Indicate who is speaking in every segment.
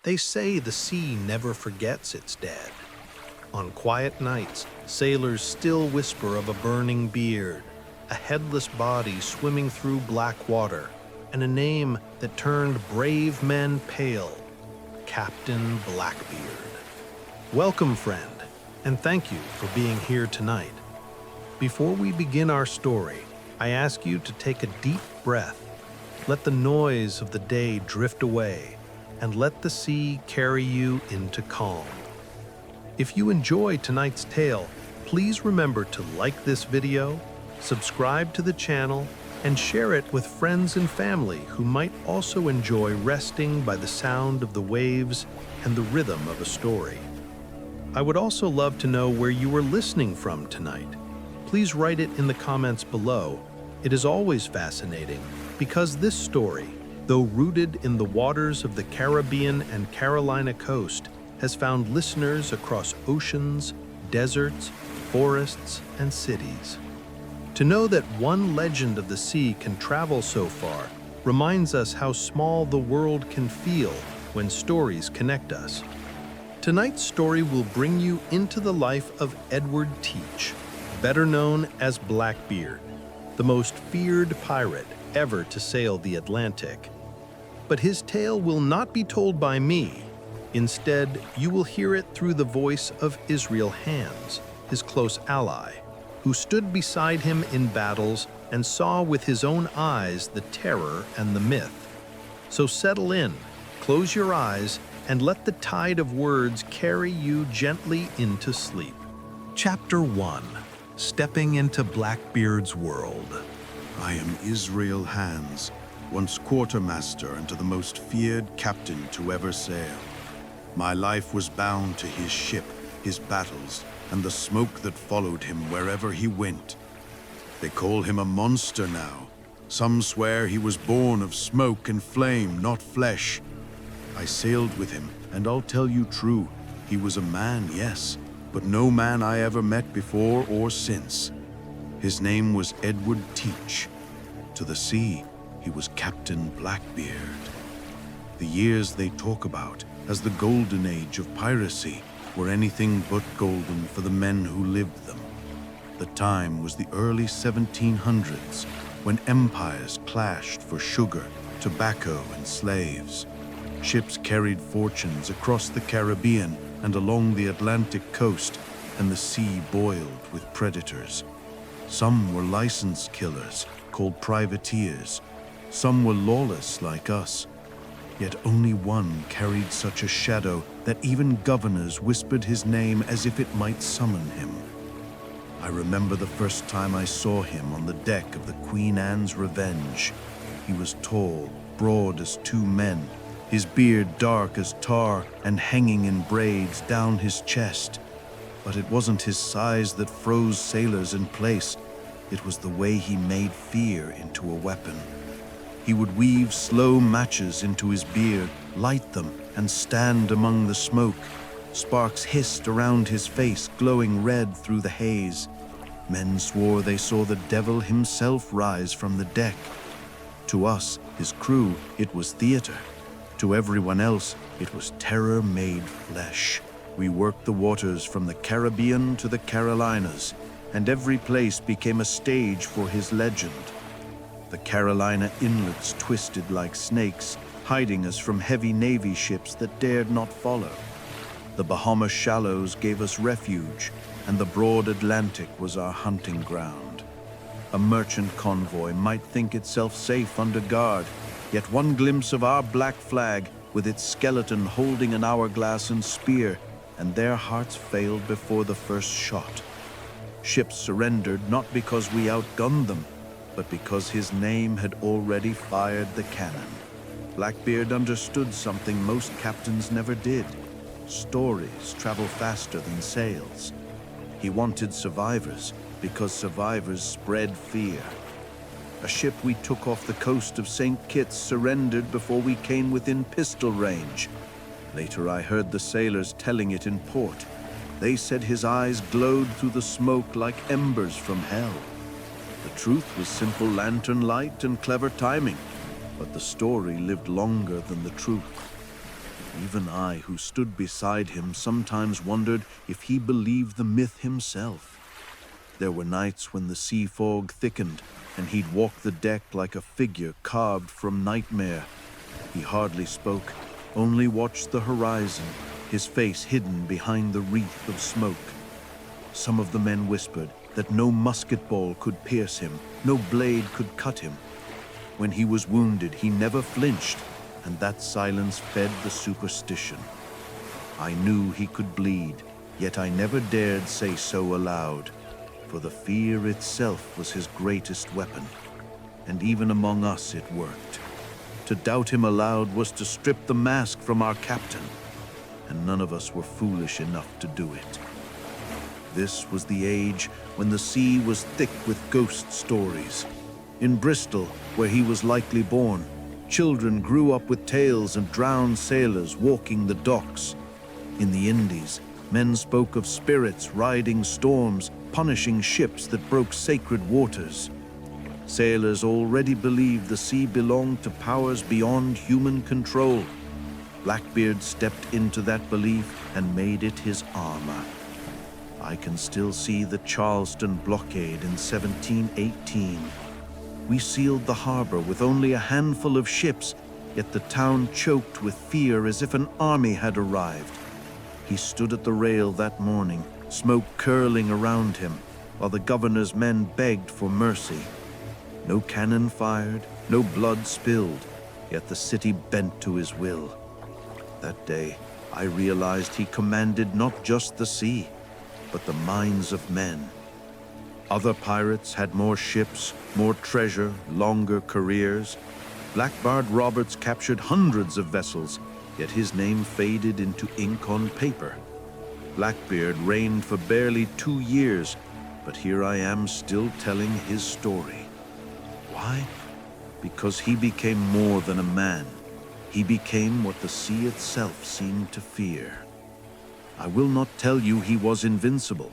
Speaker 1: They say the sea never forgets its dead. On quiet nights, sailors still whisper of a burning beard, a headless body swimming through black water, and a name that turned brave men pale: Captain Blackbeard. Welcome, friend, and thank you for being here tonight. Before we begin our story, I ask you to take a deep breath. Let the noise of the day drift away, and let the sea carry you into calm. If you enjoy tonight's tale, please remember to like this video, subscribe to the channel, and share it with friends and family who might also enjoy resting by the sound of the waves and the rhythm of a story. I would also love to know where you are listening from tonight. Please write it in the comments below. It is always fascinating because this story, though rooted in the waters of the Caribbean and Carolina coast, has found listeners across oceans, deserts, forests, and cities. To know that one legend of the sea can travel so far reminds us how small the world can feel when stories connect us. Tonight's story will bring you into the life of Edward Teach, better known as Blackbeard, the most feared pirate ever to sail the Atlantic. But his tale will not be told by me. Instead, you will hear it through the voice of Israel Hands, his close ally, who stood beside him in battles and saw with his own eyes the terror and the myth. So settle in, close your eyes, and let the tide of words carry you gently into sleep. Chapter 1. Stepping into Blackbeard's world.
Speaker 2: I am Israel Hands, once quartermaster and the most feared captain to ever sail. My life was bound to his ship, his battles, and the smoke that followed him wherever he went. They call him a monster now. Some swear he was born of smoke and flame, not flesh. I sailed with him, and I'll tell you true, he was a man, yes, but no man I ever met before or since. His name was Edward Teach. To the sea, he was Captain Blackbeard. The years they talk about as the golden age of piracy were anything but golden for the men who lived them. The time was the early 1700s, when empires clashed for sugar, tobacco, and slaves. Ships carried fortunes across the Caribbean and along the Atlantic coast, and the sea boiled with predators. Some were licensed killers, called privateers. Some were lawless like us. Yet only one carried such a shadow that even governors whispered his name as if it might summon him. I remember the first time I saw him on the deck of the Queen Anne's Revenge. He was tall, broad as two men, his beard dark as tar and hanging in braids down his chest. But it wasn't his size that froze sailors in place. It was the way he made fear into a weapon. He would weave slow matches into his beard, light them, and stand among the smoke. Sparks hissed around his face, glowing red through the haze. Men swore they saw the devil himself rise from the deck. To us, his crew, it was theater. To everyone else, it was terror made flesh. We worked the waters from the Caribbean to the Carolinas, and every place became a stage for his legend. The Carolina inlets twisted like snakes, hiding us from heavy Navy ships that dared not follow. The Bahama shallows gave us refuge, and the broad Atlantic was our hunting ground. A merchant convoy might think itself safe under guard, yet one glimpse of our black flag, with its skeleton holding an hourglass and spear, and their hearts failed before the first shot. Ships surrendered not because we outgunned them, but because his name had already fired the cannon. Blackbeard understood something most captains never did. Stories travel faster than sails. He wanted survivors because survivors spread fear. A ship we took off the coast of St. Kitts surrendered before we came within pistol range. Later I heard the sailors telling it in port. They said his eyes glowed through the smoke like embers from hell. The truth was simple lantern light and clever timing, but the story lived longer than the truth. Even I, who stood beside him, sometimes wondered if he believed the myth himself. There were nights when the sea fog thickened, and he'd walk the deck like a figure carved from nightmare. He hardly spoke, only watched the horizon, his face hidden behind the wreath of smoke. Some of the men whispered that no musket ball could pierce him, no blade could cut him. When he was wounded, he never flinched, and that silence fed the superstition. I knew he could bleed, yet I never dared say so aloud, for the fear itself was his greatest weapon, and even among us it worked. To doubt him aloud was to strip the mask from our captain, and none of us were foolish enough to do it. This was the age when the sea was thick with ghost stories. In Bristol, where he was likely born, children grew up with tales of drowned sailors walking the docks. In the Indies, men spoke of spirits riding storms, punishing ships that broke sacred waters. Sailors already believed the sea belonged to powers beyond human control. Blackbeard stepped into that belief and made it his armor. I can still see the Charleston blockade in 1718. We sealed the harbor with only a handful of ships, yet the town choked with fear as if an army had arrived. He stood at the rail that morning, smoke curling around him, while the governor's men begged for mercy. No cannon fired, no blood spilled, yet the city bent to his will. That day, I realized he commanded not just the sea, but the minds of men. Other pirates had more ships, more treasure, longer careers. Blackbeard Roberts captured hundreds of vessels, yet his name faded into ink on paper. Blackbeard reigned for barely 2 years, but here I am still telling his story. Why? Because he became more than a man. He became what the sea itself seemed to fear. I will not tell you he was invincible.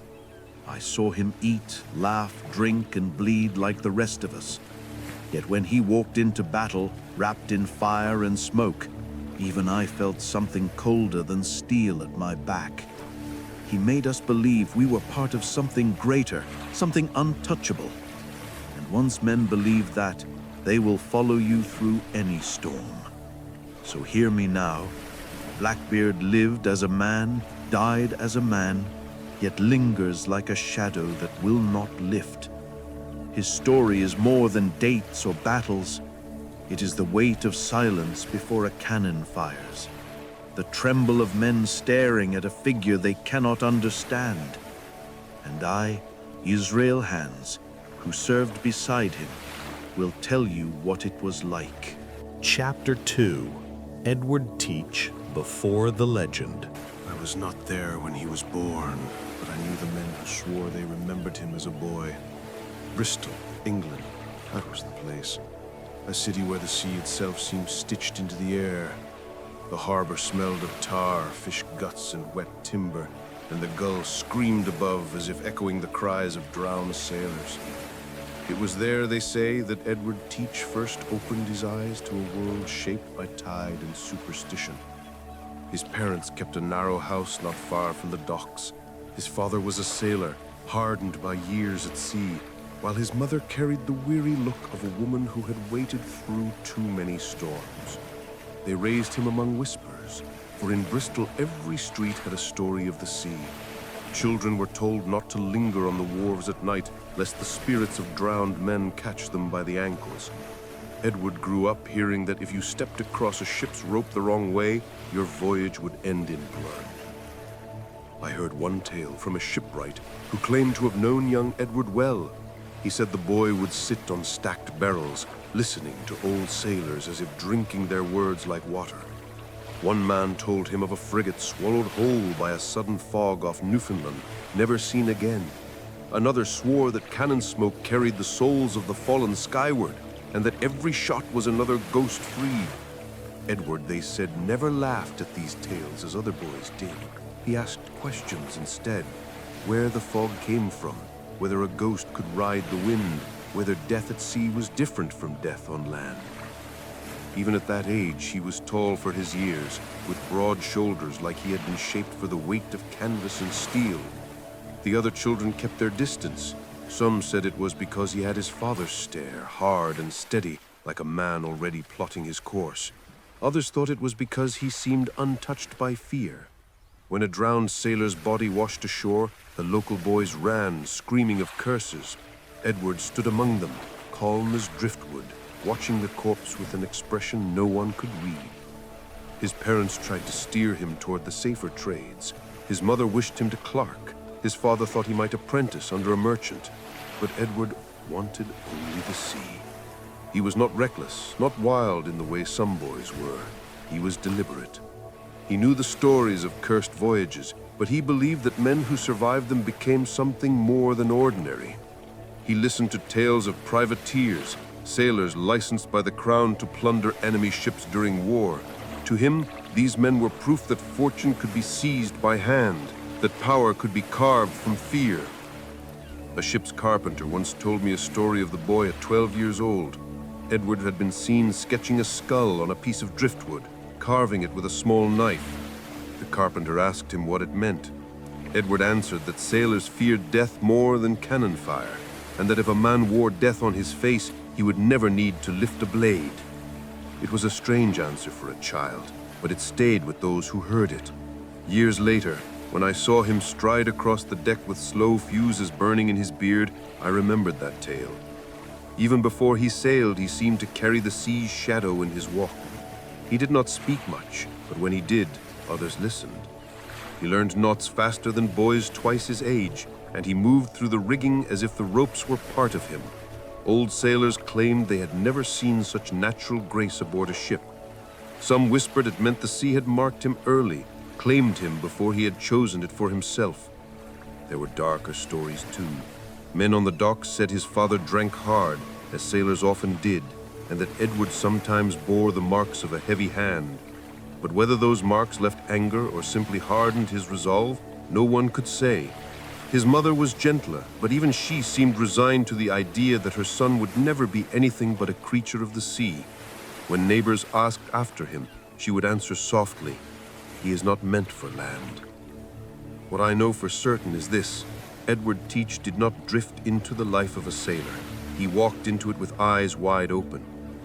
Speaker 2: I saw him eat, laugh, drink, and bleed like the rest of us. Yet when he walked into battle, wrapped in fire and smoke, even I felt something colder than steel at my back. He made us believe we were part of something greater, something untouchable. And once men believe that, they will follow you through any storm. So hear me now. Blackbeard lived as a man, died as a man, yet lingers like a shadow that will not lift. His story is more than dates or battles. It is the weight of silence before a cannon fires, the tremble of men staring at a figure they cannot understand. And I, Israel Hands, who served beside him, will tell you what it was like.
Speaker 1: Chapter 2. Edward Teach Before the Legend.
Speaker 3: I was not there when he was born, but I knew the men who swore they remembered him as a boy. Bristol, England, that was the place. A city where the sea itself seemed stitched into the air. The harbor smelled of tar, fish guts, and wet timber, and the gulls screamed above as if echoing the cries of drowned sailors. It was there, they say, that Edward Teach first opened his eyes to a world shaped by tide and superstition. His parents kept a narrow house not far from the docks. His father was a sailor, hardened by years at sea, while his mother carried the weary look of a woman who had waded through too many storms. They raised him among whisperers, for in Bristol every street had a story of the sea. Children were told not to linger on the wharves at night, lest the spirits of drowned men catch them by the ankles. Edward grew up hearing that if you stepped across a ship's rope the wrong way, your voyage would end in blood. I heard one tale from a shipwright who claimed to have known young Edward well. He said the boy would sit on stacked barrels, listening to old sailors as if drinking their words like water. One man told him of a frigate swallowed whole by a sudden fog off Newfoundland, never seen again. Another swore that cannon smoke carried the souls of the fallen skyward, and that every shot was another ghost freed. Edward, they said, never laughed at these tales as other boys did. He asked questions instead, where the fog came from, whether a ghost could ride the wind, whether death at sea was different from death on land. Even at that age, he was tall for his years, with broad shoulders like he had been shaped for the weight of canvas and steel. The other children kept their distance. Some said it was because he had his father's stare, hard and steady, like a man already plotting his course. Others thought it was because he seemed untouched by fear. When a drowned sailor's body washed ashore, the local boys ran, screaming of curses. Edward stood among them, calm as driftwood, watching the corpse with an expression no one could read. His parents tried to steer him toward the safer trades. His mother wished him to clerk. His father thought he might apprentice under a merchant. But Edward wanted only the sea. He was not reckless, not wild in the way some boys were. He was deliberate. He knew the stories of cursed voyages, but he believed that men who survived them became something more than ordinary. He listened to tales of privateers, sailors licensed by the crown to plunder enemy ships during war. To him, these men were proof that fortune could be seized by hand, that power could be carved from fear. A ship's carpenter once told me a story of the boy at 12 years old. Edward had been seen sketching a skull on a piece of driftwood, carving it with a small knife. The carpenter asked him what it meant. Edward answered that sailors feared death more than cannon fire, and that if a man wore death on his face, he would never need to lift a blade. It was a strange answer for a child, but it stayed with those who heard it. Years later, when I saw him stride across the deck with slow fuses burning in his beard, I remembered that tale. Even before he sailed, he seemed to carry the sea's shadow in his walk. He did not speak much, but when he did, others listened. He learned knots faster than boys twice his age, and he moved through the rigging as if the ropes were part of him. Old sailors claimed they had never seen such natural grace aboard a ship. Some whispered it meant the sea had marked him early, claimed him before he had chosen it for himself. There were darker stories too. Men on the docks said his father drank hard, as sailors often did, and that Edward sometimes bore the marks of a heavy hand. But whether those marks left anger or simply hardened his resolve, no one could say. His mother was gentler, but even she seemed resigned to the idea that her son would never be anything but a creature of the sea. When neighbors asked after him, she would answer softly, "He is not meant for land." What I know for certain is this: Edward Teach did not drift into the life of a sailor. He walked into it with eyes wide open.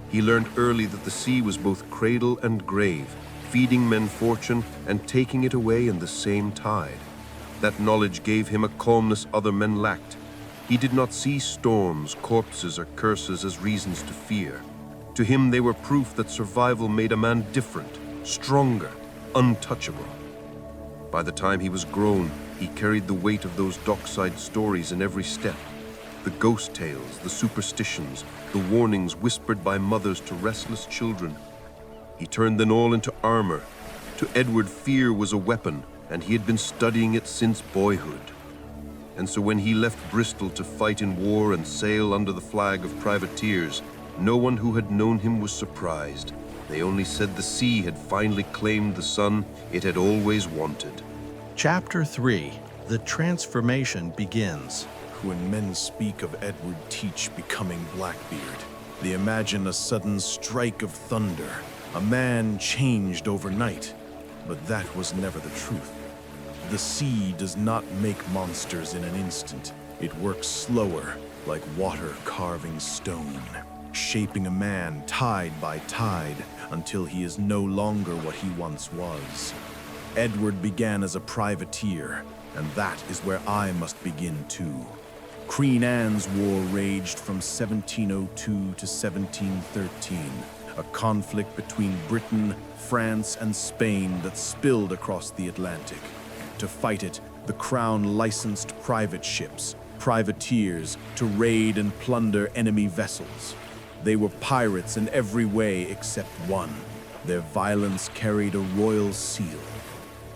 Speaker 3: He learned early that the sea was both cradle and grave, feeding men fortune and taking it away in the same tide. That knowledge gave him a calmness other men lacked. He did not see storms, corpses, or curses as reasons to fear. To him, they were proof that survival made a man different, stronger, untouchable. By the time he was grown, he carried the weight of those dockside stories in every step. The ghost tales, the superstitions, the warnings whispered by mothers to restless children. He turned them all into armor. To Edward, fear was a weapon, and he had been studying it since boyhood. And so when he left Bristol to fight in war and sail under the flag of privateers, no one who had known him was surprised. They only said the sea had finally claimed the son it had always wanted.
Speaker 1: Chapter 3. The transformation begins.
Speaker 2: When men speak of Edward Teach becoming Blackbeard, they imagine a sudden strike of thunder, a man changed overnight. But that was never the truth. The sea does not make monsters in an instant. It works slower, like water carving stone, shaping a man tide by tide until he is no longer what he once was. Edward began as a privateer, and that is where I must begin too. Queen Anne's War raged from 1702 to 1713, a conflict between Britain, France, and Spain that spilled across the Atlantic. To fight it, the Crown licensed private ships, privateers, to raid and plunder enemy vessels. They were pirates in every way except one. Their violence carried a royal seal.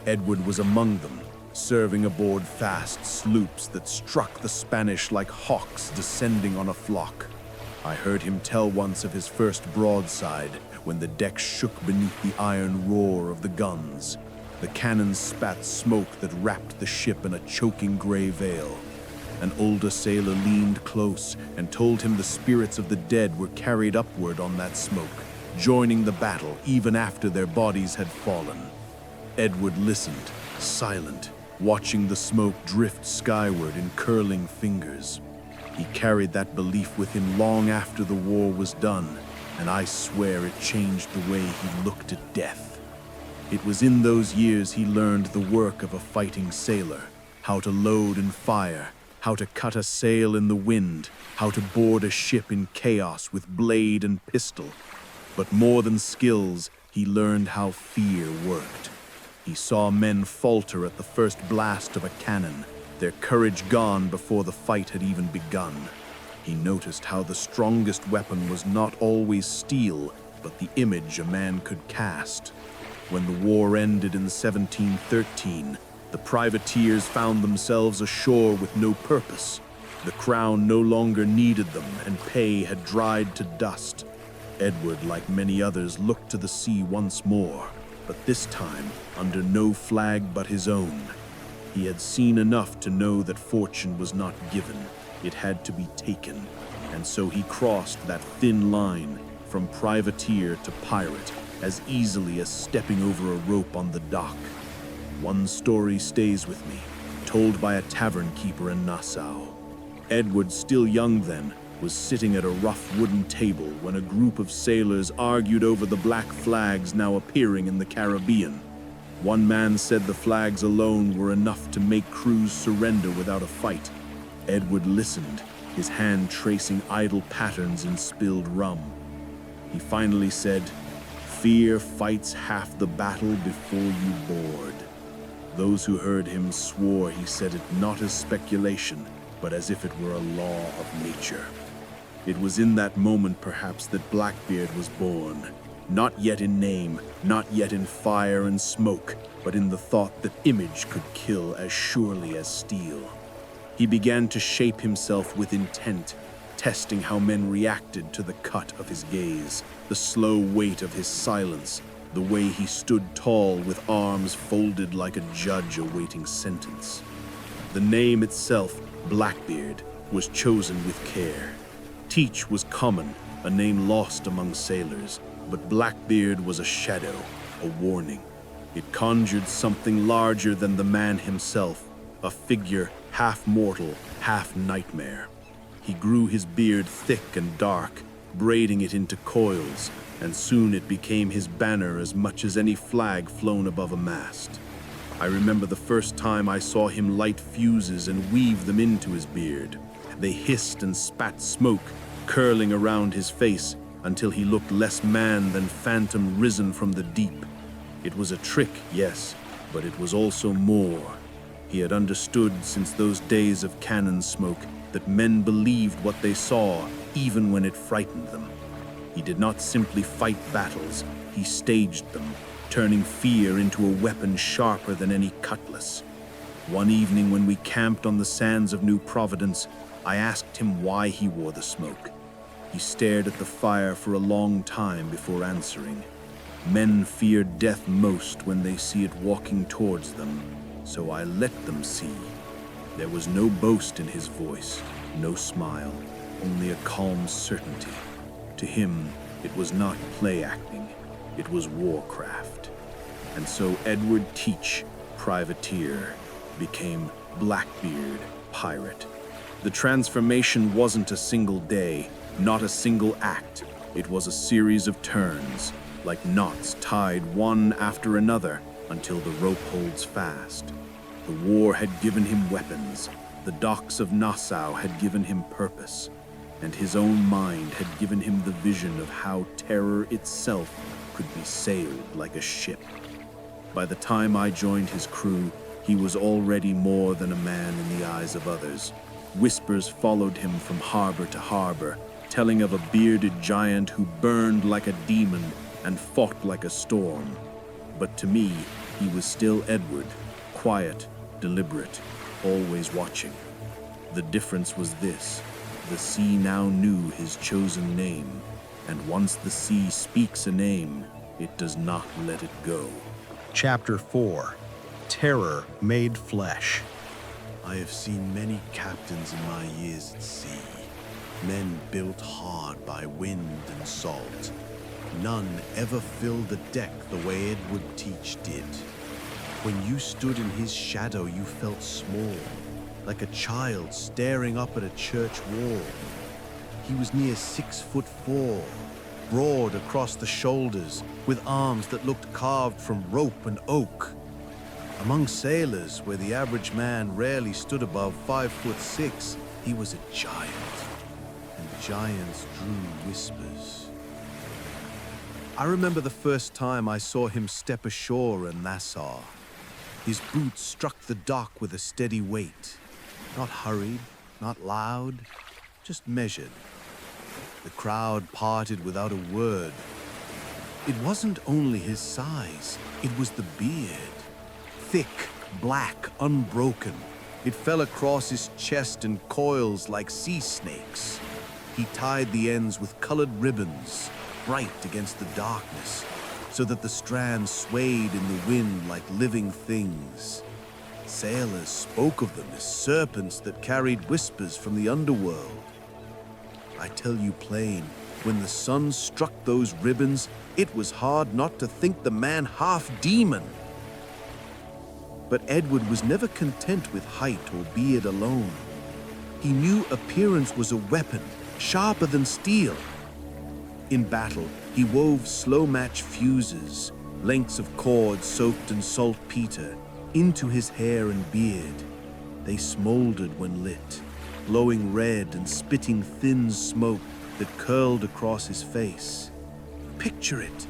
Speaker 2: Edward was among them, serving aboard fast sloops that struck the Spanish like hawks descending on a flock. I heard him tell once of his first broadside, when the deck shook beneath the iron roar of the guns. The cannons spat smoke that wrapped the ship in a choking gray veil. An older sailor leaned close and told him the spirits of the dead were carried upward on that smoke.
Speaker 3: joining the battle even after their bodies had fallen. Edward listened, silent, watching the smoke drift skyward in curling fingers. He carried that belief with him long after the war was done, and I swear it changed the way he looked at death. It was in those years he learned the work of a fighting sailor, how to load and fire, how to cut a sail in the wind, how to board a ship in chaos with blade and pistol. But more than skills, he learned how fear worked. He saw men falter at the first blast of a cannon, their courage gone before the fight had even begun. He noticed how the strongest weapon was not always steel, but the image a man could cast. When the war ended in 1713, the privateers found themselves ashore with no purpose. The crown no longer needed them, and pay had dried to dust. Edward, like many others, looked to the sea once more, but this time under no flag but his own. He had seen enough to know that fortune was not given, it had to be taken, and so he crossed that thin line from privateer to pirate as easily as stepping over a rope on the dock. One story stays with me, told by a tavern keeper in Nassau. Edward, still young then, was sitting at a rough wooden table when a group of sailors argued over the black flags now appearing in the Caribbean. One man said the flags alone were enough to make crews surrender without a fight. Edward listened, his hand tracing idle patterns in spilled rum. He finally said, "Fear fights half the battle before you board." Those who heard him swore he said it not as speculation, but as if it were a law of nature. It was in that moment, perhaps, that Blackbeard was born. Not yet in name, not yet in fire and smoke, but in the thought that image could kill as surely as steel. He began to shape himself with intent, testing how men reacted to the cut of his gaze, the slow weight of his silence, the way he stood tall with arms folded like a judge awaiting sentence. The name itself, Blackbeard, was chosen with care. Teach was common, a name lost among sailors, but Blackbeard was a shadow, a warning. It conjured something larger than the man himself, a figure half mortal, half nightmare. He grew his beard thick and dark, braiding it into coils, and soon it became his banner as much as any flag flown above a mast. I remember the first time I saw him light fuses and weave them into his beard. They hissed and spat smoke, curling around his face until he looked less man than phantom risen from the deep. It was a trick, yes, but it was also more. He had understood since those days of cannon smoke that men believed what they saw, even when it frightened them. He did not simply fight battles, he staged them, turning fear into a weapon sharper than any cutlass. One evening when we camped on the sands of New Providence, I asked him why he wore the smoke. He stared at the fire for a long time before answering. Men fear death most when they see it walking towards them, so I let them see. There was no boast in his voice, no smile, only a calm certainty. To him, it was not play acting, it was warcraft. And so Edward Teach, privateer, became Blackbeard, pirate. The transformation wasn't a single day, not a single act. It was a series of turns, like knots tied one after another until the rope holds fast. The war had given him weapons, the docks of Nassau had given him purpose, and his own mind had given him the vision of how terror itself could be sailed like a ship. By the time I joined his crew, he was already more than a man in the eyes of others. Whispers followed him from harbor to harbor, telling of a bearded giant who burned like a demon and fought like a storm. But to me, he was still Edward, quiet, deliberate, always watching. The difference was this: the sea now knew his chosen name, and once the sea speaks a name, it does not let it go.
Speaker 1: Chapter 4. Terror Made Flesh.
Speaker 2: I have seen many captains in my years at sea, men built hard by wind and salt, None ever filled the deck the way Edward Teach did. When you stood in his shadow, you felt small, like a child staring up at a church wall. He was near 6'4", broad across the shoulders, with arms that looked carved from rope and oak. Among sailors, where the average man rarely stood above 5'6", he was a giant, and giants drew whispers. I remember the first time I saw him step ashore in Nassau. His boots struck the dock with a steady weight. Not hurried, not loud, just measured. The crowd parted without a word. It wasn't only his size, it was the beard. Thick, black, unbroken. It fell across his chest in coils like sea snakes. He tied the ends with colored ribbons, bright against the darkness, so that the strands swayed in the wind like living things. Sailors spoke of them as serpents that carried whispers from the underworld. I tell you plain, when the sun struck those ribbons, it was hard not to think the man half demon. But Edward was never content with height or beard alone. He knew appearance was a weapon, sharper than steel. In battle, he wove slow-match fuses, lengths of cord soaked in saltpeter, into his hair and beard. They smoldered when lit, glowing red and spitting thin smoke that curled across his face. Picture it,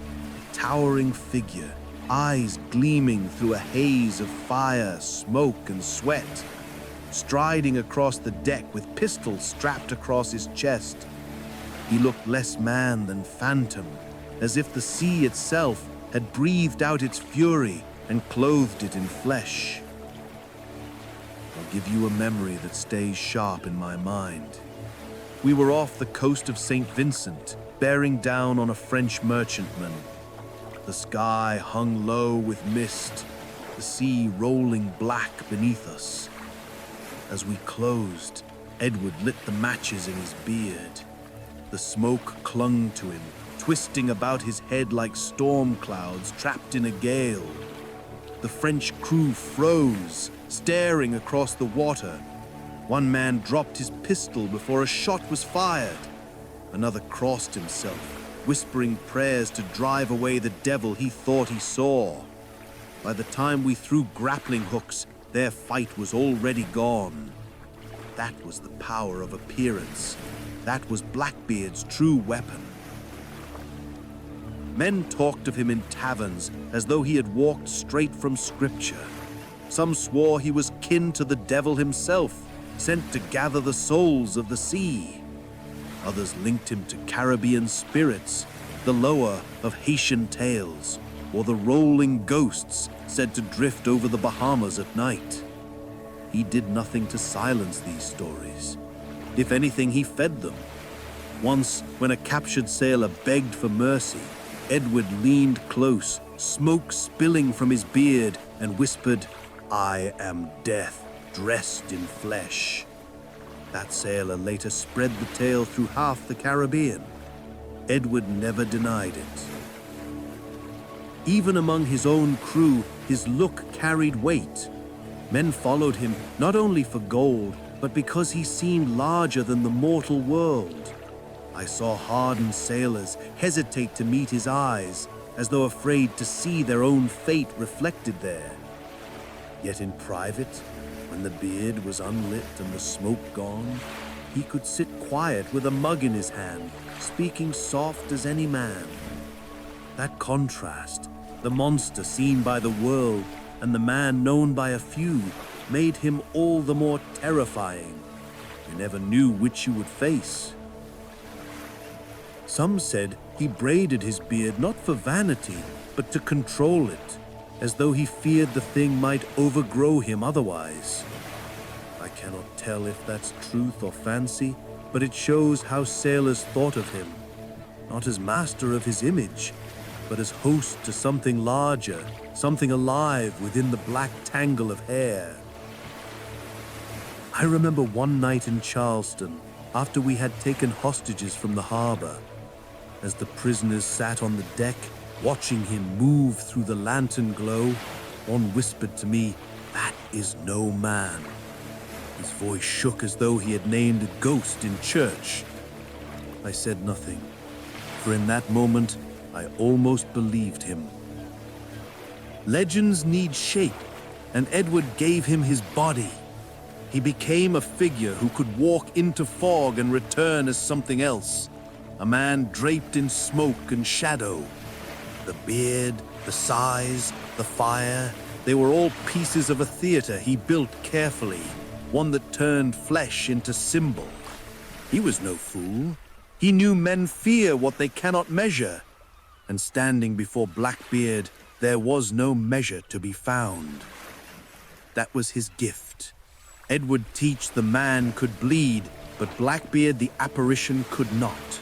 Speaker 2: a towering figure, eyes gleaming through a haze of fire, smoke, and sweat, striding across the deck with pistols strapped across his chest. He looked less man than phantom, as if the sea itself had breathed out its fury and clothed it in flesh. I'll give you a memory that stays sharp in my mind. We were off the coast of St. Vincent, bearing down on a French merchantman. The sky hung low with mist, the sea rolling black beneath us. As we closed, Edward lit the matches in his beard. The smoke clung to him, twisting about his head like storm clouds trapped in a gale. The French crew froze, staring across the water. One man dropped his pistol before a shot was fired. Another crossed himself, whispering prayers to drive away the devil he thought he saw. By the time we threw grappling hooks, their fight was already gone. That was the power of appearance. That was Blackbeard's true weapon. Men talked of him in taverns as though he had walked straight from Scripture. Some swore he was kin to the devil himself, sent to gather the souls of the sea. Others linked him to Caribbean spirits, the loa of Haitian tales, or the rolling ghosts said to drift over the Bahamas at night. He did nothing to silence these stories. If anything, he fed them. Once, when a captured sailor begged for mercy, Edward leaned close, smoke spilling from his beard, and whispered, "I am death, dressed in flesh." That sailor later spread the tale through half the Caribbean. Edward never denied it. Even among his own crew, his look carried weight. Men followed him not only for gold, but because he seemed larger than the mortal world. I saw hardened sailors hesitate to meet his eyes, as though afraid to see their own fate reflected there. Yet in private, when the beard was unlit and the smoke gone, he could sit quiet with a mug in his hand, speaking soft as any man. That contrast, the monster seen by the world and the man known by a few, made him all the more terrifying. You never knew which you would face. Some said he braided his beard not for vanity, but to control it, as though he feared the thing might overgrow him otherwise. I cannot tell if that's truth or fancy, but it shows how sailors thought of him, not as master of his image, but as host to something larger, something alive within the black tangle of hair. I remember one night in Charleston, after we had taken hostages from the harbor.
Speaker 4: As the prisoners sat on the deck, watching him move through the lantern glow, one whispered to me, "That is no man." His voice shook as though he had named a ghost in church. I said nothing, for in that moment, I almost believed him. Legends need shape, and Edward gave him his body. He became a figure who could walk into fog and return as something else, a man draped in smoke and shadow. The beard, the size, the fire, they were all pieces of a theater he built carefully, one that turned flesh into symbol. He was no fool. He knew men fear what they cannot measure, and standing before Blackbeard, there was no measure to be found. That was his gift. Edward Teach the man could bleed, but Blackbeard the apparition could not.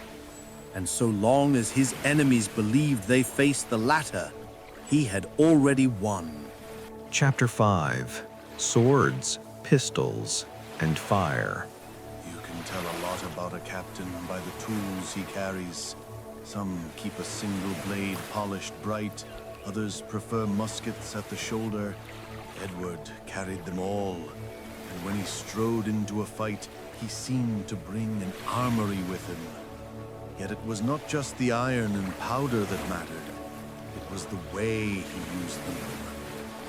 Speaker 4: And so long as his enemies believed they faced the latter, he had already won.
Speaker 1: Chapter 5. Swords, Pistols, and Fire.
Speaker 2: You can tell a lot about a captain by the tools he carries. Some keep a single blade polished bright, others prefer muskets at the shoulder. Edward carried them all, and when he strode into a fight, he seemed to bring an armory with him. Yet it was not just the iron and powder that mattered. It was the way he used them,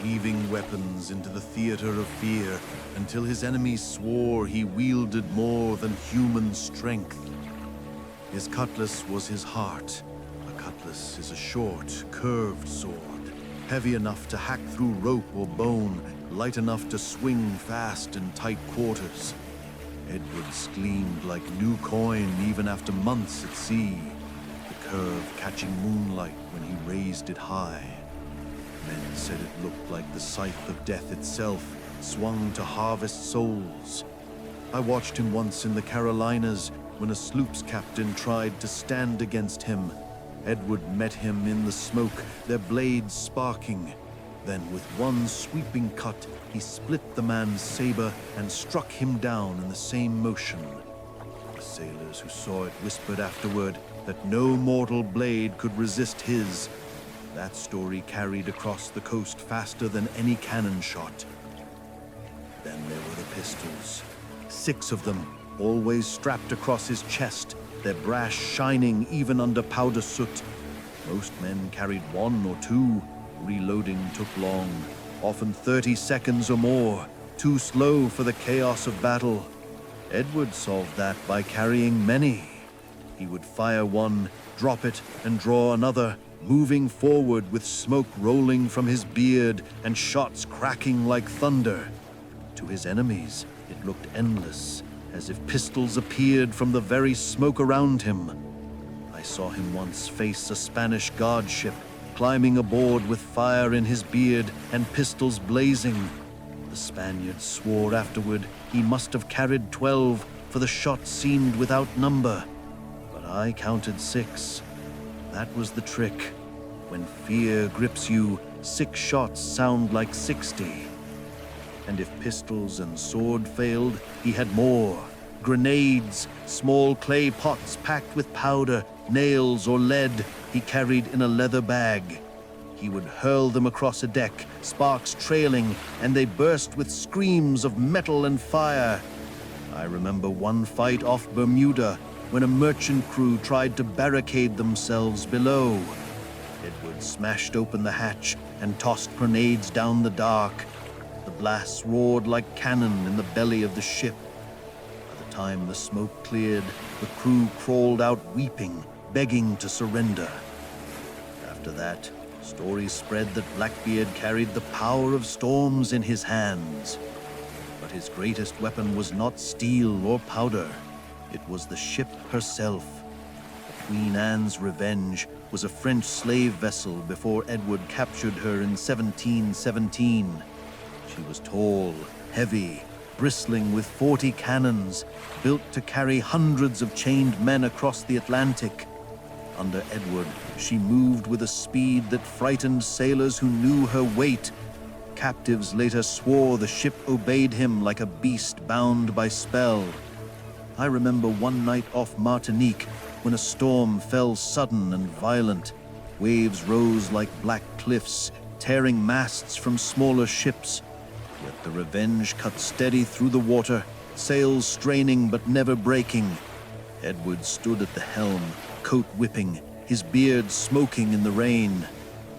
Speaker 2: weaving weapons into the theater of fear until his enemies swore he wielded more than human strength. His cutlass was his heart. A cutlass is a short, curved sword, heavy enough to hack through rope or bone, light enough to swing fast in tight quarters. Edward's gleamed like new coin even after months at sea, the curve catching moonlight when he raised it high. Men said it looked like the scythe of death itself, swung to harvest souls. I watched him once in the Carolinas when a sloop's captain tried to stand against him. Edward met him in the smoke, their blades sparking. Then with one sweeping cut, he split the man's saber and struck him down in the same motion. The sailors who saw it whispered afterward that no mortal blade could resist his. That story carried across the coast faster than any cannon shot. Then there were the pistols. 6 of them, always strapped across his chest, their brass shining even under powder soot. Most men carried 1 or 2. Reloading took long, often 30 seconds or more, too slow for the chaos of battle. Edward solved that by carrying many. He would fire one, drop it, and draw another, moving forward with smoke rolling from his beard and shots cracking like thunder. To his enemies, it looked endless, as if pistols appeared from the very smoke around him. I saw him once face a Spanish guard ship, climbing aboard with fire in his beard and pistols blazing. The Spaniards swore afterward he must have carried 12, for the shots seemed without number. But I counted 6. That was the trick. When fear grips you, 6 shots sound like 60. And if pistols and sword failed, he had more. Grenades, small clay pots packed with powder, nails or lead, he carried in a leather bag. He would hurl them across a deck, sparks trailing, and they burst with screams of metal and fire. I remember one fight off Bermuda when a merchant crew tried to barricade themselves below. Edward smashed open the hatch and tossed grenades down the dark. The blasts roared like cannon in the belly of the ship. By the time the smoke cleared, the crew crawled out weeping, begging to surrender. After that, stories spread that Blackbeard carried the power of storms in his hands. But his greatest weapon was not steel or powder. It was the ship herself. The Queen Anne's Revenge was a French slave vessel before Edward captured her in 1717. She was tall, heavy, bristling with 40 cannons, built to carry hundreds of chained men across the Atlantic. Under Edward, she moved with a speed that frightened sailors who knew her weight. Captives later swore the ship obeyed him like a beast bound by spell. I remember one night off Martinique,
Speaker 4: when a storm fell sudden and violent. Waves rose like black cliffs, tearing masts from smaller ships. Yet the Revenge cut steady through the water, sails straining but never breaking. Edward stood at the helm, coat whipping, his beard smoking in the rain.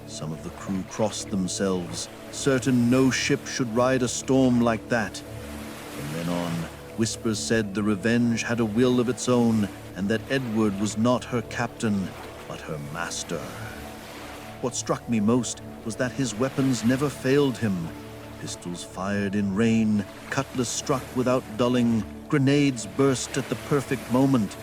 Speaker 4: Some of the crew crossed themselves, certain no ship should ride a storm like that. From then on, whispers said the Revenge had a will of its own, and that Edward was not her captain, but her master. What struck me most was that his weapons never failed him. Pistols fired in rain, cutlass struck without dulling, grenades burst at the perfect moment.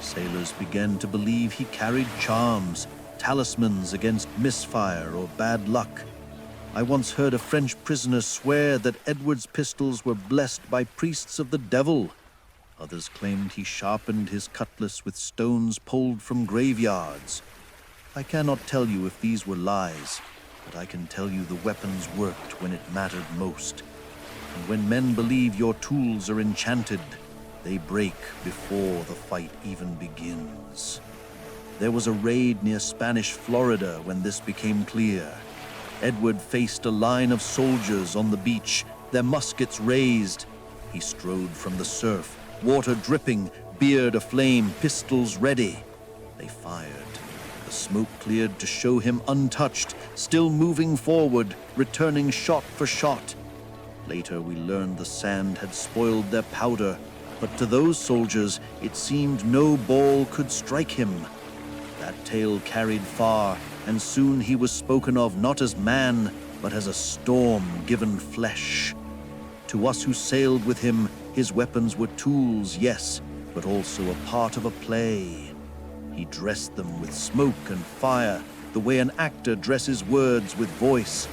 Speaker 4: Sailors began to believe he carried charms, talismans against misfire or bad luck. I once heard a French prisoner swear that Edward's pistols were blessed by priests of the devil. Others claimed he sharpened his cutlass with stones pulled from graveyards. I cannot tell you if these were lies, but I can tell you the weapons worked when it mattered most. And when men believe your tools are enchanted, they break before the fight even begins. There was a raid near Spanish Florida when this became clear. Edward faced a line of soldiers on the beach, their muskets raised. He strode from the surf, water dripping, beard aflame, pistols ready. They fired. The smoke cleared to show him untouched, still moving forward, returning shot for shot. Later we learned the sand had spoiled their powder, but to those soldiers it seemed no ball could strike him. That tale carried far, and soon he was spoken of not as man, but as a storm given flesh. To us who sailed with him, his weapons were tools, yes, but also a part of a play. He dressed them with smoke and fire, the way an actor dresses words with voice.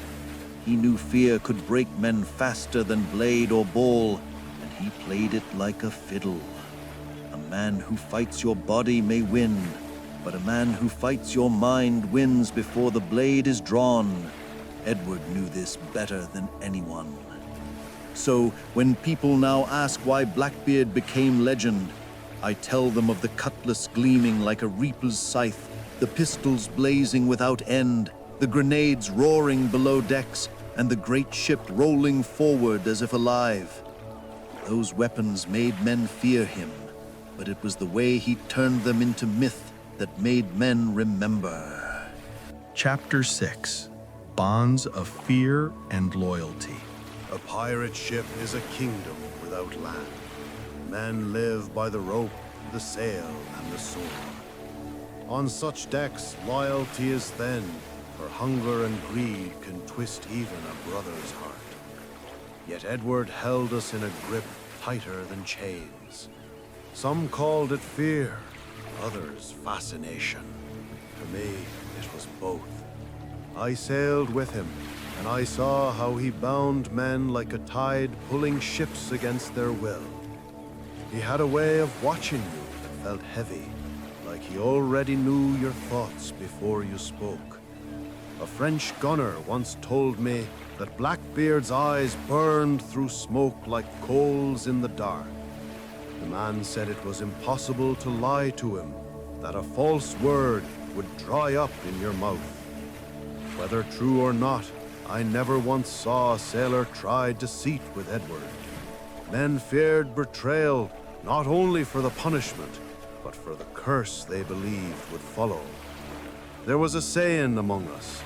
Speaker 4: He knew fear could break men faster than blade or ball, and he played it like a fiddle. A man who fights your body may win, but a man who fights your mind wins before the blade is drawn. Edward knew this better than anyone. So, when people now ask why Blackbeard became legend, I tell them of the cutlass gleaming like a reaper's scythe, the pistols blazing without end, the grenades roaring below decks, and the great ship rolling forward as if alive. Those weapons made men fear him, but it was the way he turned them into myth that made men remember.
Speaker 1: Chapter 6: Bonds of Fear and Loyalty.
Speaker 2: A pirate ship is a kingdom without land. Men live by the rope, the sail, and the sword. On such decks, loyalty is thin, for hunger and greed can twist even a brother's heart. Yet Edward held us in a grip tighter than chains. Some called it fear, others fascination. For me, it was both. I sailed with him, and I saw how he bound men like a tide pulling ships against their will. He had a way of watching you that felt heavy, like he already knew your thoughts before you spoke. A French gunner once told me that Blackbeard's eyes burned through smoke like coals in the dark. The man said it was impossible to lie to him, that a false word would dry up in your mouth. Whether true or not, I never once saw a sailor try deceit with Edward. Men feared betrayal, not only for the punishment, but for the curse they believed would follow. There was a saying among us,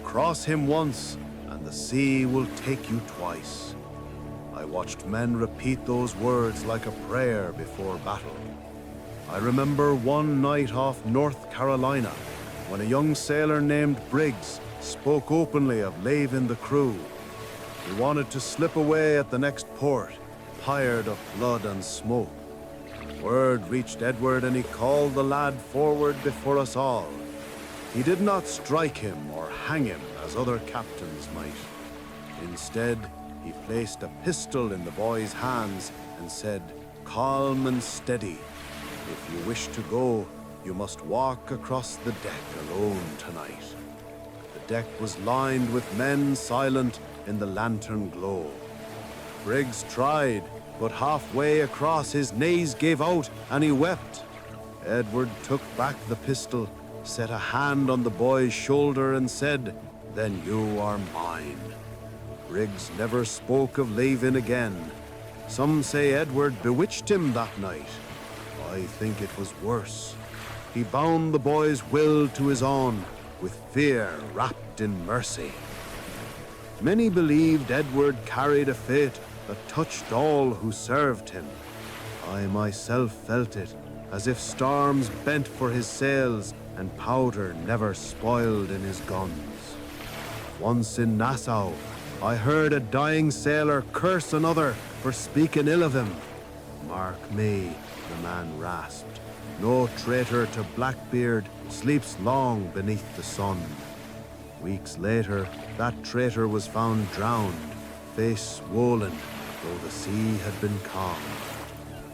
Speaker 2: "Cross him once, and the sea will take you twice." I watched men repeat those words like a prayer before battle. I remember one night off North Carolina, when a young sailor named Briggs spoke openly of leaving the crew. He wanted to slip away at the next port, tired of blood and smoke. Word reached Edward, and he called the lad forward before us all. He did not strike him or hang him as other captains might. Instead, he placed a pistol in the boy's hands and said, "Calm and steady. If you wish to go, you must walk across the deck alone tonight." The deck was lined with men silent in the lantern glow. Briggs tried, but halfway across his knees gave out and he wept.
Speaker 4: Edward took back the pistol, set a hand on the boy's shoulder and said, "Then you are mine." Briggs never spoke of Levin again. Some say Edward bewitched him that night. I think it was worse. He bound the boy's will to his own, with fear wrapped in mercy. Many believed Edward carried a fate that touched all who served him. I myself felt it, as if storms bent for his sails and powder never spoiled in his guns. Once in Nassau, I heard a dying sailor curse another for speaking ill of him. "Mark me," the man rasped. "No traitor to Blackbeard sleeps long beneath the sun." Weeks later, that traitor was found drowned, face swollen, though the sea had been calm.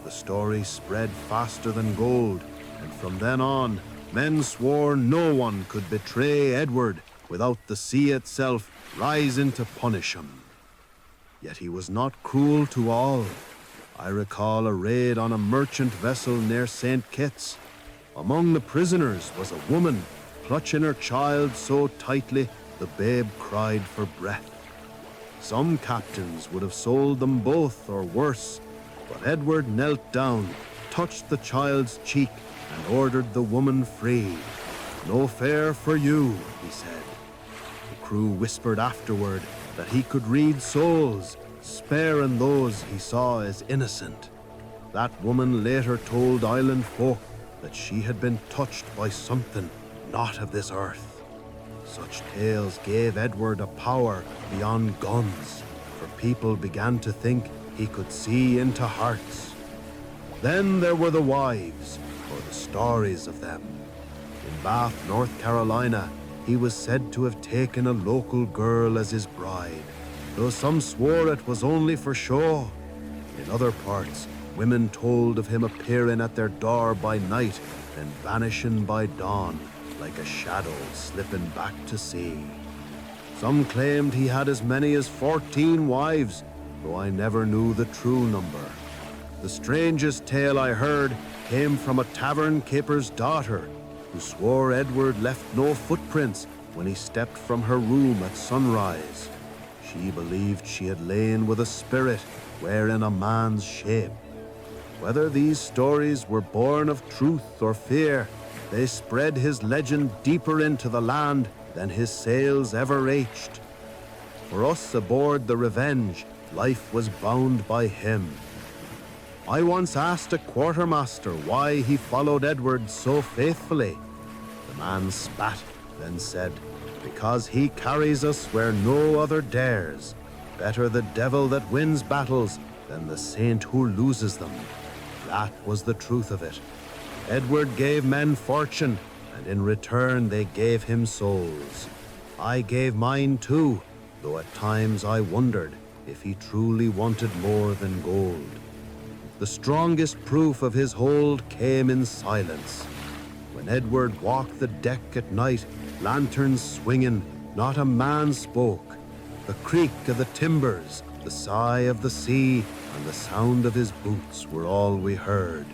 Speaker 4: The story spread faster than gold, and from then on, men swore no one could betray Edward without the sea itself rising to punish him. Yet he was not cruel to all. I recall a raid on a merchant vessel near St. Kitts. Among the prisoners was a woman clutching her child so tightly the babe cried for breath. Some captains would have sold them both or worse, but Edward knelt down, touched the child's cheek, and ordered the woman free. "No fare for you," he said. The crew whispered afterward that he could read souls, sparing those he saw as innocent. That woman later told island folk that she had been touched by something not of this earth. Such tales gave Edward a power beyond guns, for people began to think he could see into hearts. Then there were the wives, or the stories of them. In Bath, North Carolina, he was said to have taken a local girl as his bride, though some swore it was only for show. In other parts, women told of him appearing at their door by night and vanishing by dawn, like a shadow slipping back to sea. Some claimed he had as many as 14 wives, though I never knew the true number. The strangest tale I heard came from a tavern keeper's daughter, who swore Edward left no footprints when he stepped from her room at sunrise. She believed she had lain with a spirit wearing a man's shape. Whether these stories were born of truth or fear, they spread his legend deeper into the land than his sails ever reached. For us aboard the Revenge, life was bound by him. I once asked a quartermaster why he followed Edward so faithfully. The man spat, then said, "Because he carries us where no other dares. Better the devil that wins battles than the saint who loses them." That was the truth of it. Edward gave men fortune, and in return they gave him souls. I gave mine too, though at times I wondered if he truly wanted more than gold. The strongest proof of his hold came in silence. When Edward walked the deck at night, lanterns swinging, not a man spoke. The creak of the timbers, the sigh of the sea, and the sound of his boots were all we heard.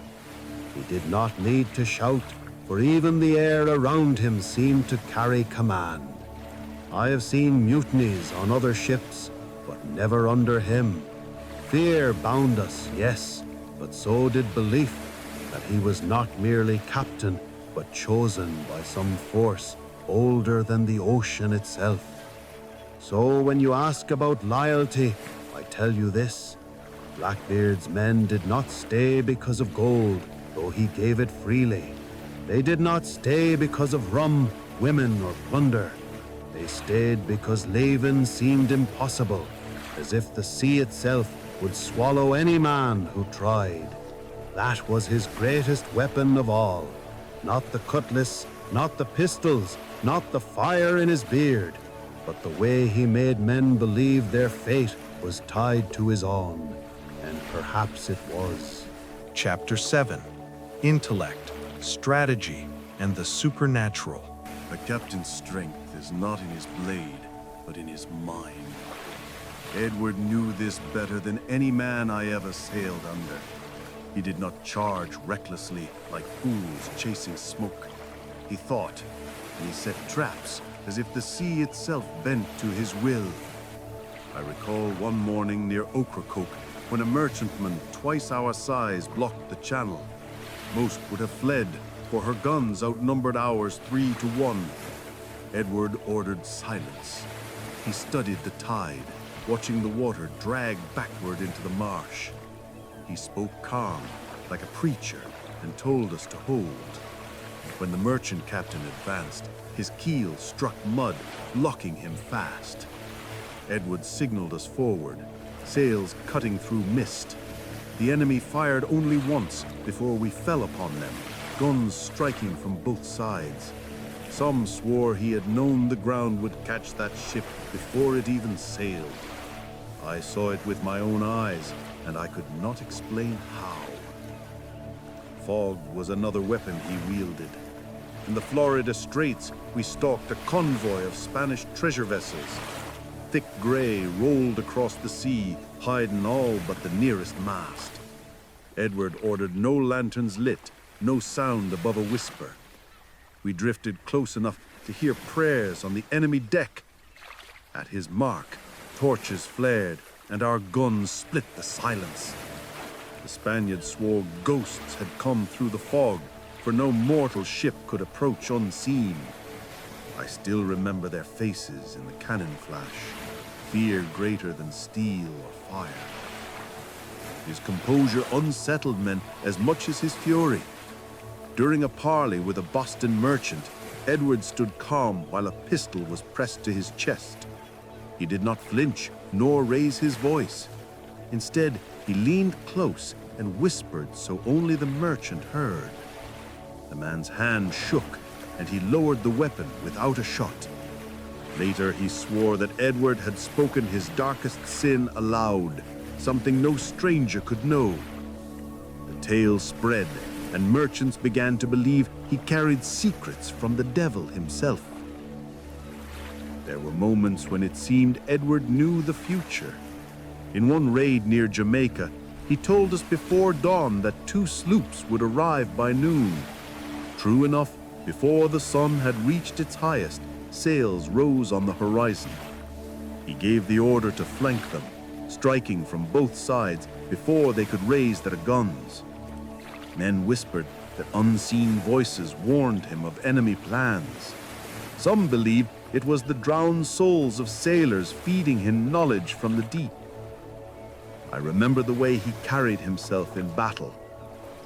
Speaker 4: He did not need to shout, for even the air around him seemed to carry command. I have seen mutinies on other ships, but never under him. Fear bound us, yes, but so did belief that he was not merely captain, but chosen by some force older than the ocean itself. So when you ask about loyalty, I tell you this: Blackbeard's men did not stay because of gold, though he gave it freely. They did not stay because of rum, women, or plunder. They stayed because Levin seemed impossible, as if the sea itself would swallow any man who tried. That was his greatest weapon of all. Not the cutlass, not the pistols, not the fire in his beard, but the way he made men believe their fate was tied to his own. And perhaps it was.
Speaker 1: Chapter 7: Intellect, Strategy, and the Supernatural.
Speaker 3: A captain's strength is not in his blade, but in his mind. Edward knew this better than any man I ever sailed under.
Speaker 4: He did not charge recklessly like fools chasing smoke. He thought, and he set traps as if the sea itself bent to his will. I recall one morning near Ocracoke when a merchantman twice our size blocked the channel. Most would have fled, for her guns outnumbered ours 3-1. Edward ordered silence. He studied the tide, watching the water drag backward into the marsh. He spoke calm, like a preacher, and told us to hold. When the merchant captain advanced, his keel struck mud, locking him fast. Edward signaled us forward, sails cutting through mist. The enemy fired only once before we fell upon them, guns striking from both sides. Some swore he had known the ground would catch that ship before it even sailed. I saw it with my own eyes, and I could not explain how. Fog was another weapon he wielded. In the Florida Straits, we stalked a convoy of Spanish treasure vessels. Thick gray rolled across the sea, hiding all but the nearest mast. Edward ordered no lanterns lit, no sound above a whisper. We drifted close enough to hear prayers on the enemy deck. At his mark, torches flared, and our guns split the silence. The Spaniards swore ghosts had come through the fog, for no mortal ship could approach unseen. I still remember their faces in the cannon flash, fear greater than steel or fire. His composure unsettled men as much as his fury. During a parley with a Boston merchant, Edward stood calm while a pistol was pressed to his chest. He did not flinch nor raise his voice. Instead, he leaned close and whispered so only the merchant heard. The man's hand shook, and he lowered the weapon without a shot. Later, he swore that Edward had spoken his darkest sin aloud, something no stranger could know. The tale spread, and merchants began to believe he carried secrets from the devil himself. There were moments when it seemed Edward knew the future. In one raid near Jamaica, he told us before dawn that 2 sloops would arrive by noon. True enough, before the sun had reached its highest, sails rose on the horizon. He gave the order to flank them, striking from both sides before they could raise their guns. Men whispered that unseen voices warned him of enemy plans. Some believed it was the drowned souls of sailors feeding him knowledge from the deep. I remember the way he carried himself in battle.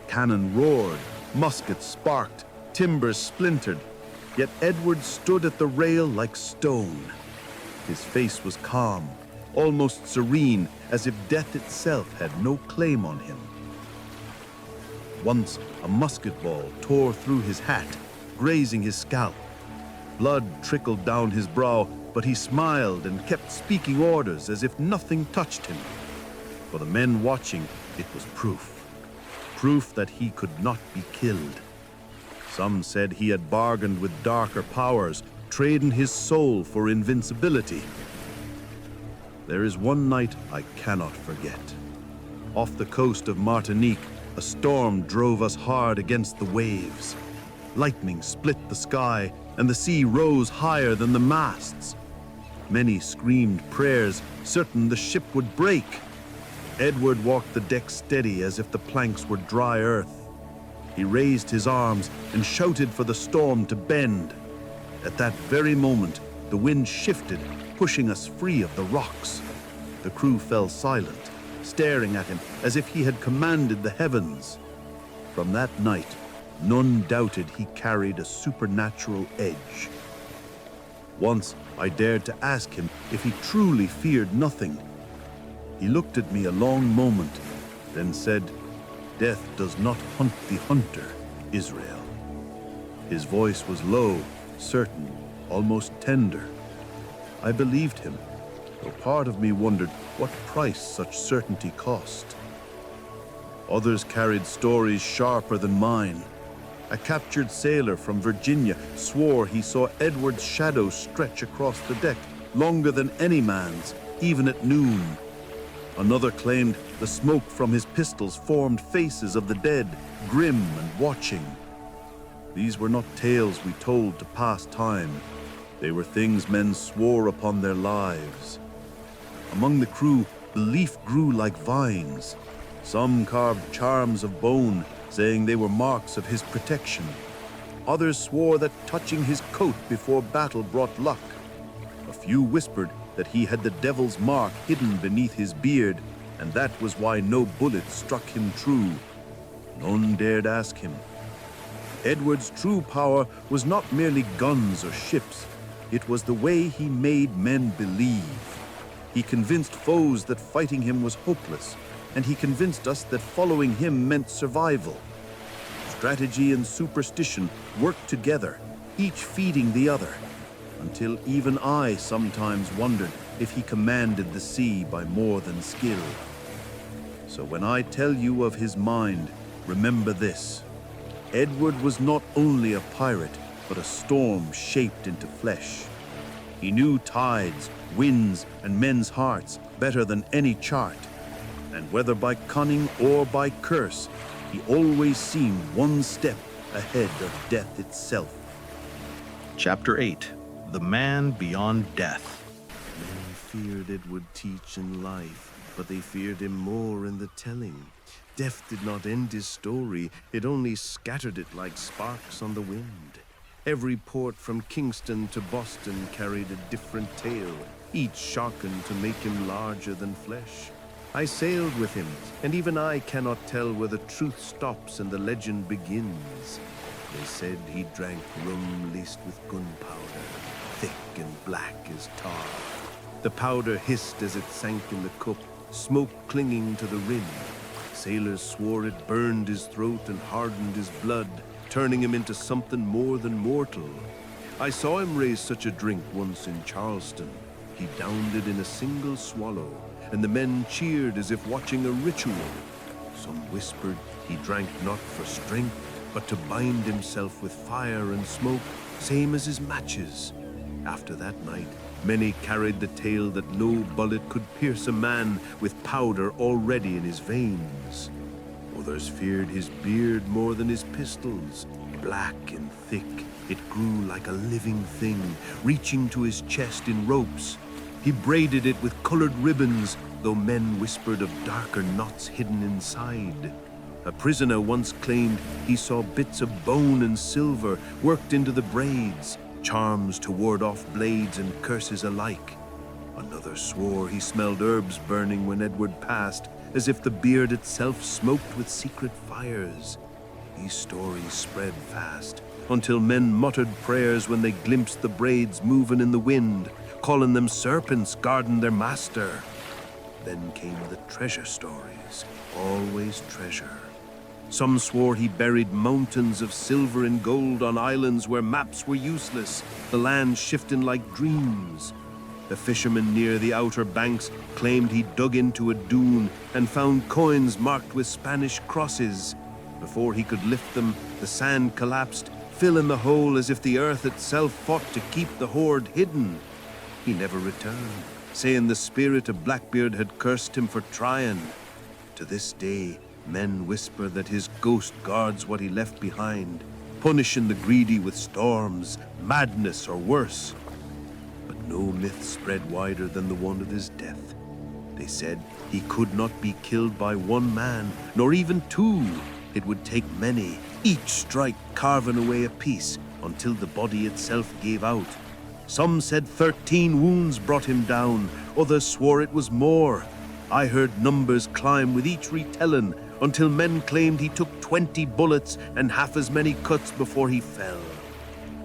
Speaker 4: Cannon roared, muskets sparked, timbers splintered, yet Edward stood at the rail like stone. His face was calm, almost serene, as if death itself had no claim on him. Once, a musket ball tore through his hat, grazing his scalp. Blood trickled down his brow, but he smiled and kept speaking orders as if nothing touched him. For the men watching, it was proof. Proof that he could not be killed. Some said he had bargained with darker powers, trading his soul for invincibility. There is one night I cannot forget. Off the coast of Martinique, a storm drove us hard against the waves. Lightning split the sky, and the sea rose higher than the masts. Many screamed prayers, certain the ship would break. Edward walked the deck steady as if the planks were dry earth. He raised his arms and shouted for the storm to bend. At that very moment, the wind shifted, pushing us free of the rocks. The crew fell silent, staring at him as if he had commanded the heavens. From that night, none doubted he carried a supernatural edge. Once, I dared to ask him if he truly feared nothing. He looked at me a long moment, then said, "Death does not hunt the hunter, Israel." His voice was low, certain, almost tender. I believed him, though part of me wondered what price such certainty cost. Others carried stories sharper than mine. A captured sailor from Virginia swore he saw Edward's shadow stretch across the deck, longer than any man's, even at noon. Another claimed the smoke from his pistols formed faces of the dead, grim and watching. These were not tales we told to pass time. They were things men swore upon their lives. Among the crew, belief grew like vines. Some carved charms of bone, saying they were marks of his protection. Others swore that touching his coat before battle brought luck. A few whispered that he had the devil's mark hidden beneath his beard, and that was why no bullet struck him true. None dared ask him. Edward's true power was not merely guns or ships. It was the way he made men believe. He convinced foes that fighting him was hopeless, and he convinced us that following him meant survival. Strategy and superstition worked together, each feeding the other, until even I sometimes wondered if he commanded the sea by more than skill. So when I tell you of his mind, remember this. Edward was not only a pirate, but a storm shaped into flesh. He knew tides, winds, and men's hearts better than any chart. And whether by cunning or by curse, he always seemed one step ahead of death itself.
Speaker 1: Chapter 8. The Man Beyond Death.
Speaker 3: Men feared Edward Teach in life, but they feared him more in the telling. Death did not end his story, it only scattered it like sparks on the wind. Every port from Kingston to Boston carried a different tale, each sharpened to make him larger than flesh. I sailed with him, and even I cannot tell where the truth stops and the legend begins. They said he drank rum laced with gunpowder, thick and black as tar. The powder hissed as it sank in the cup, smoke clinging to the rim. Sailors swore it burned his throat and hardened his blood, turning him into something more than mortal. I saw him raise such a drink once in Charleston. He downed it in a single swallow, and the men cheered as if watching a ritual. Some whispered he drank not for strength, but to bind himself with fire and smoke, same as his matches. After that night, many carried the tale that no bullet could pierce a man with powder already in his veins. Others feared his beard more than his pistols. Black and thick, it grew like a living thing, reaching to his chest in ropes. He braided it with colored ribbons, though men whispered of darker knots hidden inside. A prisoner once claimed he saw bits of bone and silver worked into the braids, charms to ward off blades and curses alike. Another swore he smelled herbs burning when Edward passed, as if the beard itself smoked with secret fires. These stories spread fast, until men muttered prayers when they glimpsed the braids moving in the wind, calling them serpents guarding their master. Then came the treasure stories, always treasure. Some swore he buried mountains of silver and gold on islands where maps were useless, the land shifting like dreams. The fishermen near the outer banks claimed he dug into a dune and found coins marked with Spanish crosses. Before he could lift them, the sand collapsed, filling the hole as if the earth itself fought to keep the hoard hidden. He never returned, saying the spirit of Blackbeard had cursed him for trying. To this day, men whisper that his ghost guards what he left behind, punishing the greedy with storms, madness, or worse. But no myth spread wider than the one of his death. They said he could not be killed by one man, nor even two. It would take many, each strike carving away a piece until the body itself gave out. Some said 13 wounds brought him down, others swore it was more. I heard numbers climb with each retelling, until men claimed he took 20 bullets and half as many cuts before he fell.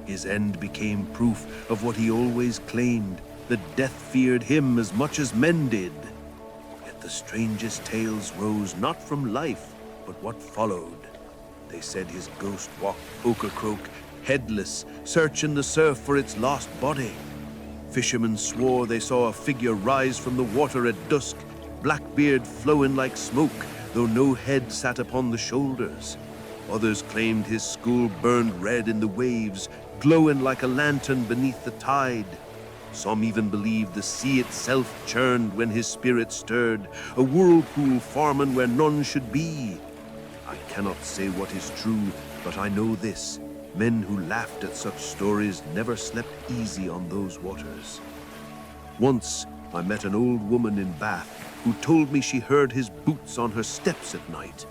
Speaker 3: His end became proof of what he always claimed, that death feared him as much as men did. Yet the strangest tales rose not from life, but what followed. They said his ghost walked Ocracoke, headless, searching the surf for its lost body. Fishermen swore they saw a figure rise from the water at dusk, Blackbeard flowing like smoke, though no head sat upon the shoulders. Others claimed his skull burned red in the waves, glowing like a lantern beneath the tide.
Speaker 4: Some even believed the sea itself churned when his spirit stirred, a whirlpool forming where none should be. I cannot say what is true, but I know this. Men who laughed at such stories never slept easy on those waters. Once, I met an old woman in Bath who told me she heard his boots on her steps at night.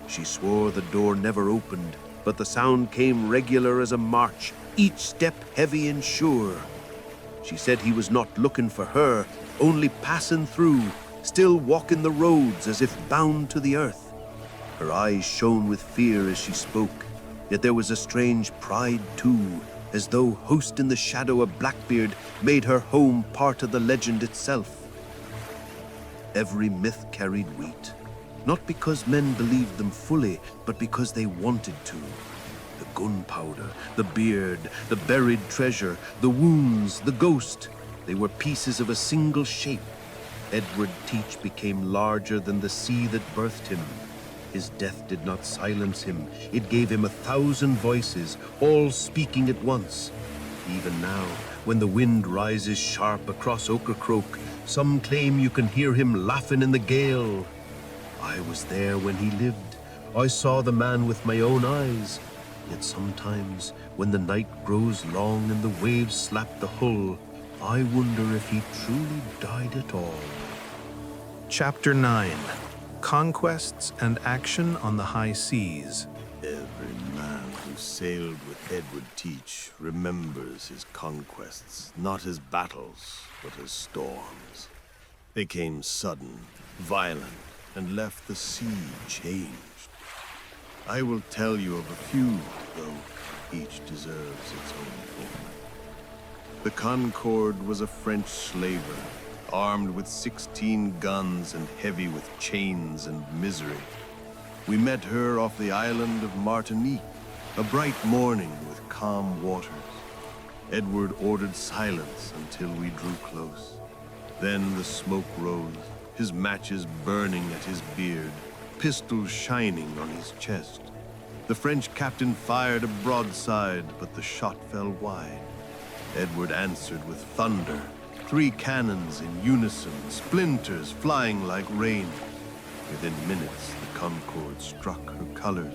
Speaker 4: She swore the door never opened, but the sound came regular as a march, each step heavy and sure. She said he was not looking for her, only passing through, still walking the roads as if bound to the earth. Her eyes shone with fear as she spoke, yet there was a strange pride too, as though host in the shadow of Blackbeard made her home part of the legend itself. Every myth carried weight, not because men believed them fully, but because they wanted to. The gunpowder, the beard, the buried treasure, the wounds, the ghost, they were pieces of a single shape. Edward Teach became larger than the sea that birthed him. His death did not silence him. It gave him 1,000 voices, all speaking at once. Even now, when the wind rises sharp across Ocracoke, some claim you can hear him laughing in the gale. I was there when he lived. I saw the man with my own eyes. Yet sometimes, when the night grows long and the waves slap the hull, I wonder if he truly died at all.
Speaker 1: Chapter 9. Conquests and Action on the High Seas.
Speaker 3: Every man who sailed with Edward Teach remembers his conquests, not as battles, but as storms. They came sudden, violent, and left the sea changed. I will tell you of a few, though each deserves its own form. The Concorde was a French slaver, armed with 16 guns and heavy with chains and misery. We met her off the island of Martinique, a bright morning with calm waters. Edward ordered silence until we drew close. Then the smoke rose, his matches burning at his beard, pistols shining on his chest. The French captain fired a broadside, but the shot fell wide. Edward answered with thunder, 3 cannons in unison, splinters flying like rain. Within minutes, the Concorde struck her colors.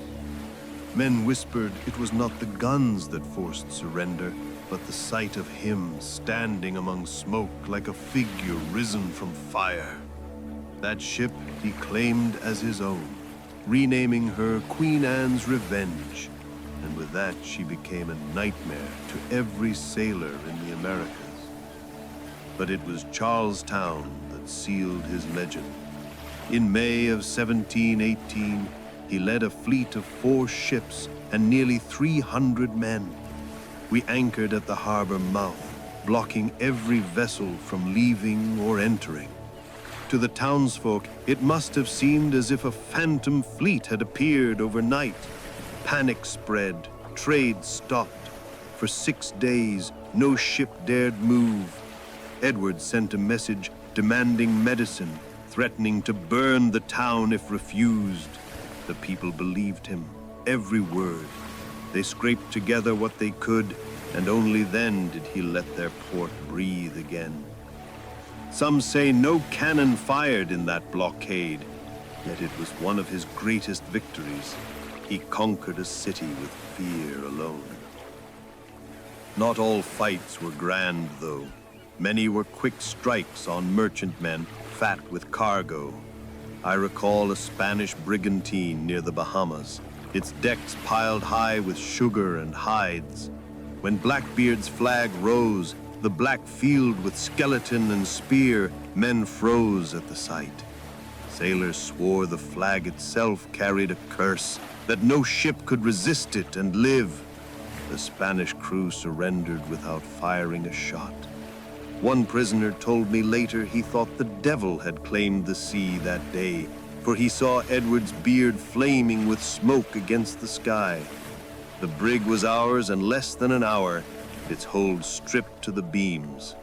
Speaker 3: Men whispered it was not the guns that forced surrender, but the sight of him standing among smoke like a figure risen from fire. That ship he claimed as his own, renaming her Queen Anne's Revenge, and with that she became a nightmare to every sailor in the Americas. But it was Charlestown that sealed his legend. In May of 1718, he led a fleet of 4 ships and nearly 300 men. We anchored at the harbor mouth, blocking every vessel from leaving or entering. To the townsfolk, it must have seemed as if a phantom fleet had appeared overnight. Panic spread, trade stopped. For 6 days, no ship dared move. Edward sent a message demanding medicine, threatening to burn the town if refused. The people believed him, every word. They scraped together what they could, and only then did he let their port breathe again. Some say no cannon fired in that blockade, yet it was one of his greatest victories. He conquered a city with fear alone. Not all fights were grand, though. Many were quick strikes on merchantmen, fat with cargo. I recall a Spanish brigantine near the Bahamas, its decks piled high with sugar and hides. When Blackbeard's flag rose, the black field with skeleton and spear, men froze at the sight. Sailors swore the flag itself carried a curse, that no ship could resist it and live. The Spanish crew surrendered without firing a shot. One prisoner told me later he thought the devil had claimed the sea that day, for he saw Edward's beard flaming with smoke against the sky. The brig was ours in less than an hour, its hold stripped to the beams.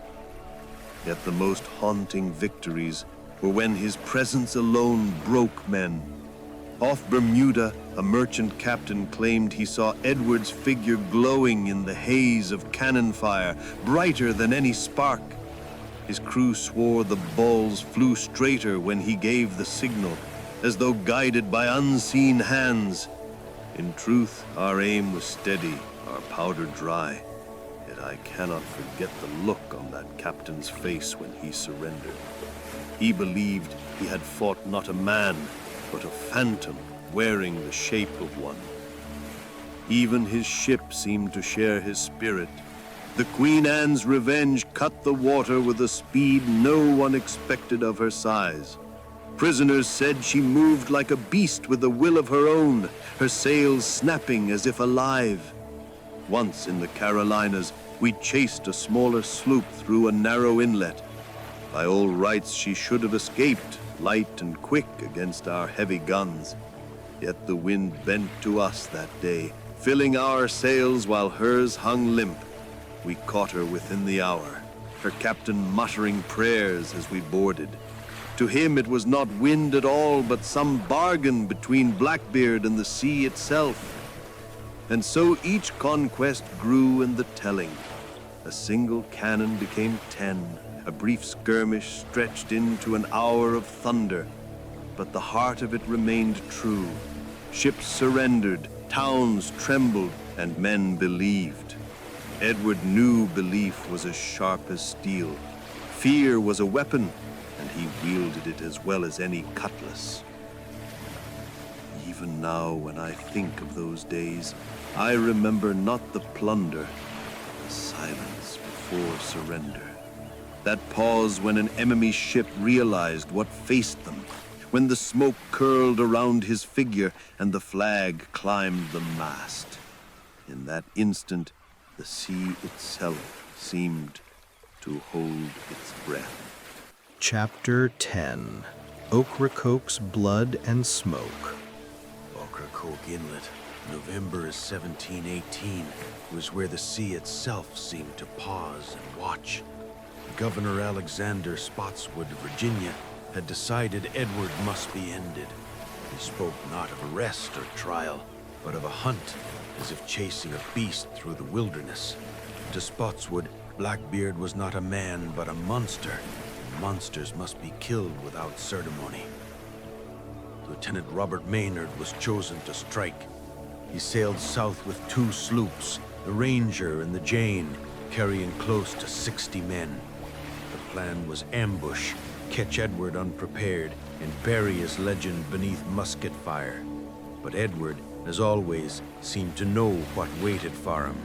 Speaker 3: Yet the most haunting victories were when his presence alone broke men. Off Bermuda, a merchant captain claimed he saw Edward's figure glowing in the haze of cannon fire, brighter than any spark. His crew swore the balls flew straighter when he gave the signal, as though guided by unseen hands. In truth, our aim was steady, our powder dry. Yet I cannot forget the look on that captain's face when he surrendered. He believed he had fought not a man, but a phantom wearing the shape of one. Even his ship seemed to share his spirit. The Queen Anne's Revenge cut the water with a speed no one expected of her size. Prisoners said she moved like a beast with a will of her own, her sails snapping as if alive. Once in the Carolinas, we chased a smaller sloop through a narrow inlet. By all rights, she should have escaped, light and quick against our heavy guns. Yet the wind bent to us that day, filling our sails while hers hung limp. We caught her within the hour, her captain muttering prayers as we boarded. To him it was not wind at all, but some bargain between Blackbeard and the sea itself. And so each conquest grew in the telling. A single cannon became 10, a brief skirmish stretched into an hour of thunder. But the heart of it remained true. Ships surrendered, towns trembled, and men believed. Edward knew belief was as sharp as steel. Fear was a weapon, and he wielded it as well as any cutlass. Even now, when I think of those days, I remember not the plunder, the silence before surrender. That pause when an enemy ship realized what faced them, when the smoke curled around his figure and the flag climbed the mast. In that instant, the sea itself seemed to hold its breath.
Speaker 1: Chapter 10. Ocracoke's Blood and Smoke.
Speaker 4: Ocracoke Inlet, November 1718, was where the sea itself seemed to pause and watch. Governor Alexander Spotswood of Virginia had decided Edward must be ended. He spoke not of arrest or trial, but of a hunt, as if chasing a beast through the wilderness. To Spotswood, Blackbeard was not a man, but a monster, and monsters must be killed without ceremony. Lieutenant Robert Maynard was chosen to strike. He sailed south with 2 sloops, the Ranger and the Jane, carrying close to 60 men. The plan was ambush, catch Edward unprepared, and bury his legend beneath musket fire. But Edward, as always, seemed to know what waited for him.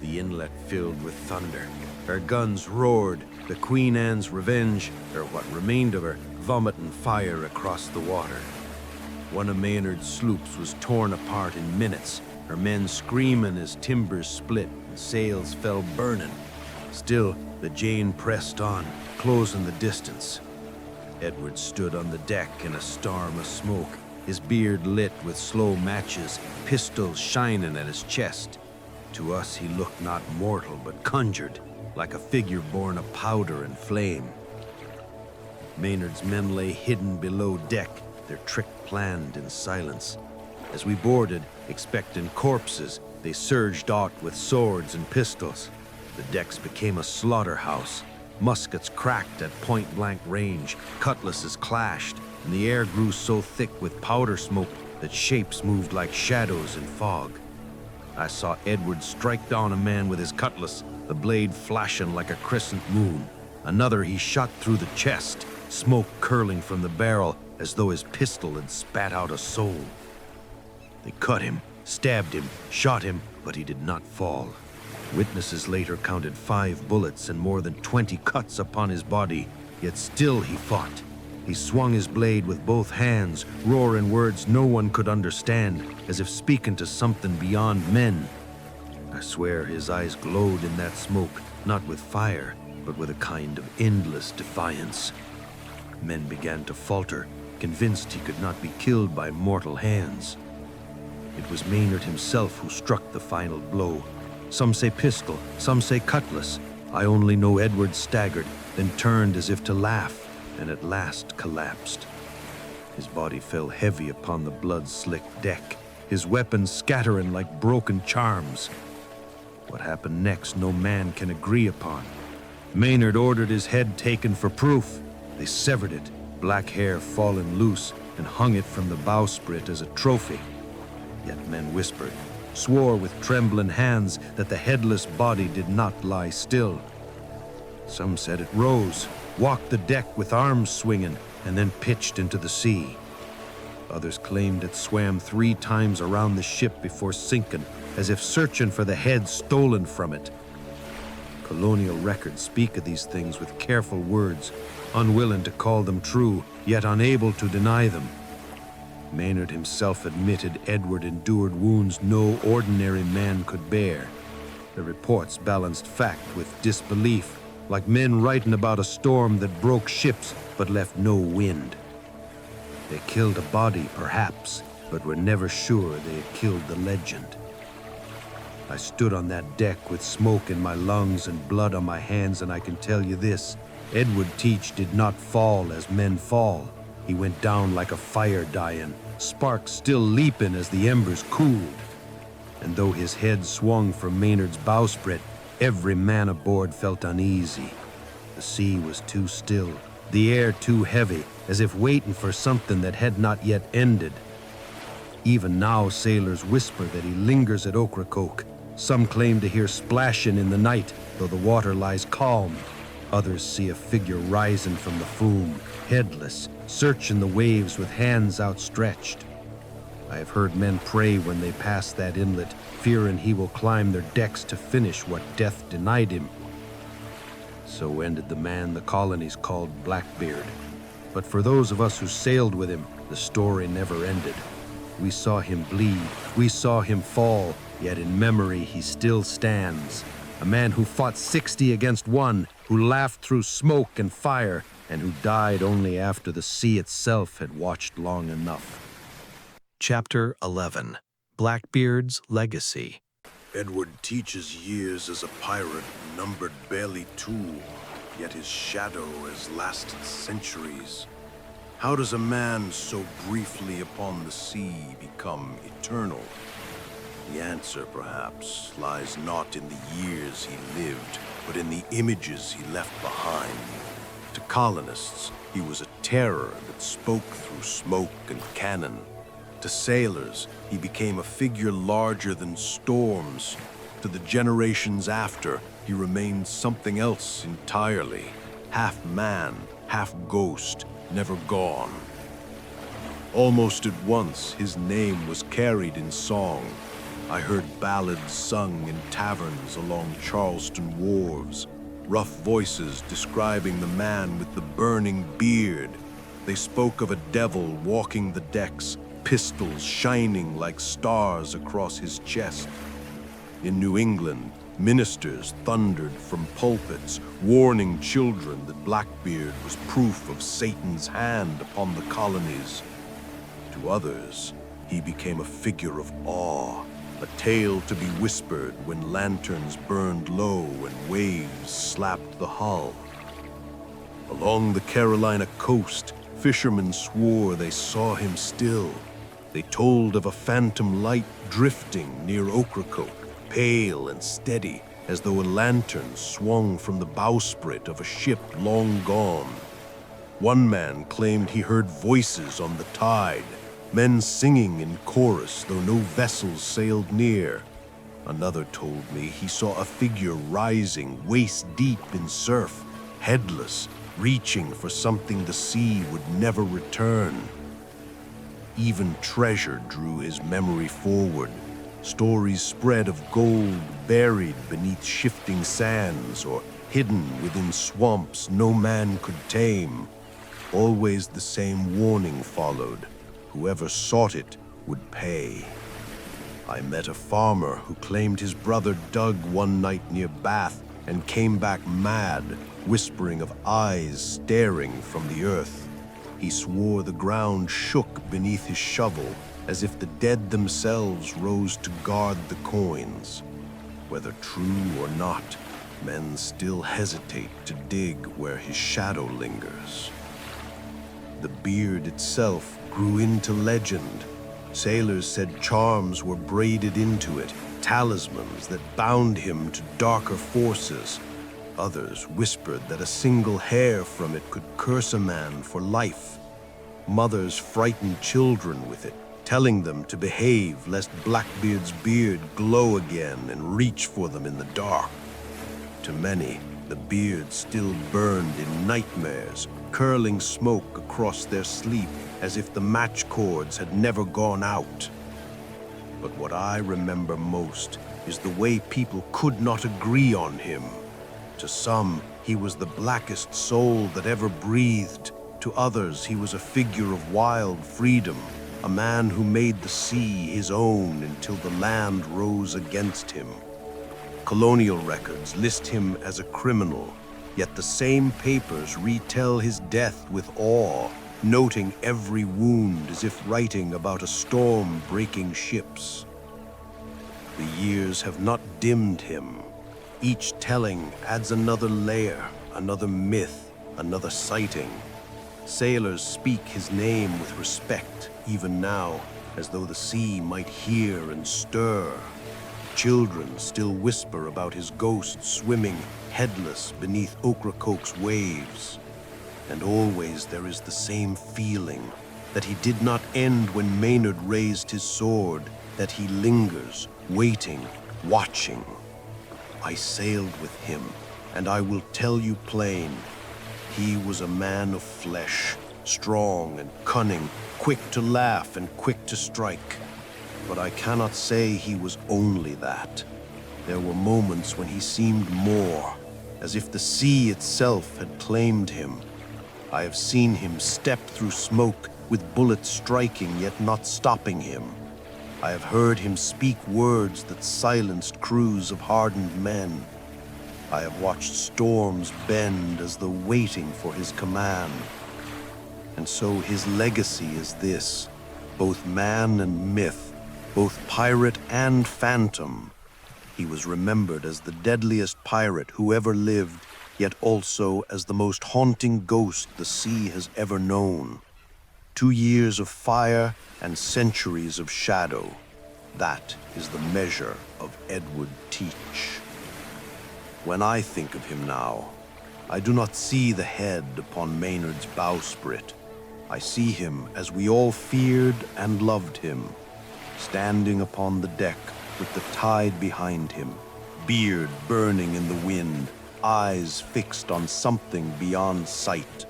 Speaker 4: The inlet filled with thunder. Her guns roared, the Queen Anne's Revenge, or what remained of her, vomiting fire across the water. One of Maynard's sloops was torn apart in minutes, her men screaming as timbers split and sails fell burning. Still, the Jane pressed on, closing the distance. Edward stood on the deck in a storm of smoke, his beard lit with slow matches, pistols shining at his chest. To us he looked not mortal, but conjured, like a figure born of powder and flame. Maynard's men lay hidden below deck, their trick planned in silence. As we boarded, expecting corpses, they surged out with swords and pistols. The decks became a slaughterhouse. Muskets cracked at point-blank range, cutlasses clashed, and the air grew so thick with powder smoke that shapes moved like shadows in fog. I saw Edward strike down a man with his cutlass, the blade flashing like a crescent moon. Another he shot through the chest, smoke curling from the barrel as though his pistol had spat out a soul. They cut him, stabbed him, shot him, but he did not fall. Witnesses later counted 5 bullets and more than 20 cuts upon his body, yet still he fought. He swung his blade with both hands, roaring words no one could understand, as if speaking to something beyond men. I swear his eyes glowed in that smoke, not with fire, but with a kind of endless defiance. Men began to falter, convinced he could not be killed by mortal hands. It was Maynard himself who struck the final blow. Some say pistol, some say cutlass. I only know Edward staggered, then turned as if to laugh, and at last collapsed. His body fell heavy upon the blood-slicked deck, his weapons scattering like broken charms. What happened next no man can agree upon. Maynard ordered his head taken for proof. They severed it, black hair fallen loose, and hung it from the bowsprit as a trophy. Yet men whispered, swore with trembling hands that the headless body did not lie still. Some said it rose, walked the deck with arms swinging, and then pitched into the sea. Others claimed it swam 3 times around the ship before sinking, as if searching for the head stolen from it. Colonial records speak of these things with careful words, unwilling to call them true, yet unable to deny them. Maynard himself admitted Edward endured wounds no ordinary man could bear. The reports balanced fact with disbelief, like men writing about a storm that broke ships but left no wind. They killed a body, perhaps, but were never sure they had killed the legend. I stood on that deck with smoke in my lungs and blood on my hands, and I can tell you this: Edward Teach did not fall as men fall. He went down like a fire dying, sparks still leaping as the embers cooled. And though his head swung from Maynard's bowsprit, every man aboard felt uneasy. The sea was too still, the air too heavy, as if waiting for something that had not yet ended. Even now sailors whisper that he lingers at Ocracoke. Some claim to hear splashing in the night, though the water lies calm. Others see a figure rising from the foam, headless, searching the waves with hands outstretched. I have heard men pray when they pass that inlet, fearing he will climb their decks to finish what death denied him. So ended the man the colonies called Blackbeard. But for those of us who sailed with him, the story never ended. We saw him bleed, we saw him fall, yet in memory he still stands. A man who fought 60 against 1, who laughed through smoke and fire, and who died only after the sea itself had watched long enough.
Speaker 1: Chapter 11. Blackbeard's Legacy.
Speaker 2: Edward Teach's years as a pirate numbered barely 2, yet his shadow has lasted centuries. How does a man so briefly upon the sea become eternal? The answer, perhaps, lies not in the years he lived, but in the images he left behind. To colonists, he was a terror that spoke through smoke and cannon. To sailors, he became a figure larger than storms. To the generations after, he remained something else entirely. Half man, half ghost, never gone. Almost at once, his name was carried in song. I heard ballads sung in taverns along Charleston wharves, rough voices describing the man with the burning beard. They spoke of a devil walking the decks, pistols shining like stars across his chest. In New England, ministers thundered from pulpits, warning children that Blackbeard was proof of Satan's hand upon the colonies. To others, he became a figure of awe, a tale to be whispered when lanterns burned low and waves slapped the hull. Along the Carolina coast, fishermen swore they saw him still. They told of a phantom light drifting near Ocracoke, pale and steady, as though a lantern swung from the bowsprit of a ship long gone. One man claimed he heard voices on the tide, men singing in chorus, though no vessels sailed near. Another told me he saw a figure rising waist-deep in surf, headless, reaching for something the sea would never return. Even treasure drew his memory forward. Stories spread of gold buried beneath shifting sands or hidden within swamps no man could tame. Always the same warning followed: whoever sought it would pay. I met a farmer who claimed his brother dug one night near Bath and came back mad, whispering of eyes staring from the earth. He swore the ground shook beneath his shovel, as if the dead themselves rose to guard the coins. Whether true or not, men still hesitate to dig where his shadow lingers.
Speaker 3: The beard itself grew into legend. Sailors said charms were braided into it, talismans that bound him to darker forces. Others whispered that a single hair from it could curse a man for life. Mothers frightened children with it, telling them to behave lest Blackbeard's beard glow again and reach for them in the dark. To many, the beard still burned in nightmares, curling smoke across their sleep as if the match cords had never gone out. But what I remember most is the way people could not agree on him. To some, he was the blackest soul that ever breathed. To others, he was a figure of wild freedom, a man who made the sea his own until the land rose against him. Colonial records list him as a criminal, yet the same papers retell his death with awe, noting every wound as if writing about a storm breaking ships. The years have not dimmed him. Each telling adds another layer, another myth, another sighting. Sailors speak his name with respect, even now, as though the sea might hear and stir. Children still whisper about his ghost swimming headless beneath Ocracoke's waves. And always there is the same feeling, that he did not end when Maynard raised his sword, that he lingers, waiting, watching. I sailed with him, and I will tell you plain, he was a man of flesh, strong and cunning, quick to laugh and quick to strike. But I cannot say he was only that. There were moments when he seemed more, as if the sea itself had claimed him. I have seen him step through smoke with bullets striking yet not stopping him. I have heard him speak words that silenced crews of hardened men. I have watched storms bend as though waiting for his command. And so his legacy is this, both man and myth, both pirate and phantom. He was remembered as the deadliest pirate who ever lived, yet also as the most haunting ghost the sea has ever known. 2 years of fire and centuries of shadow. That is the measure of Edward Teach. When I think of him now, I do not see the head upon Maynard's bowsprit. I see him as we all feared and loved him, standing upon the deck with the tide behind him, beard burning in the wind, eyes fixed on something beyond sight.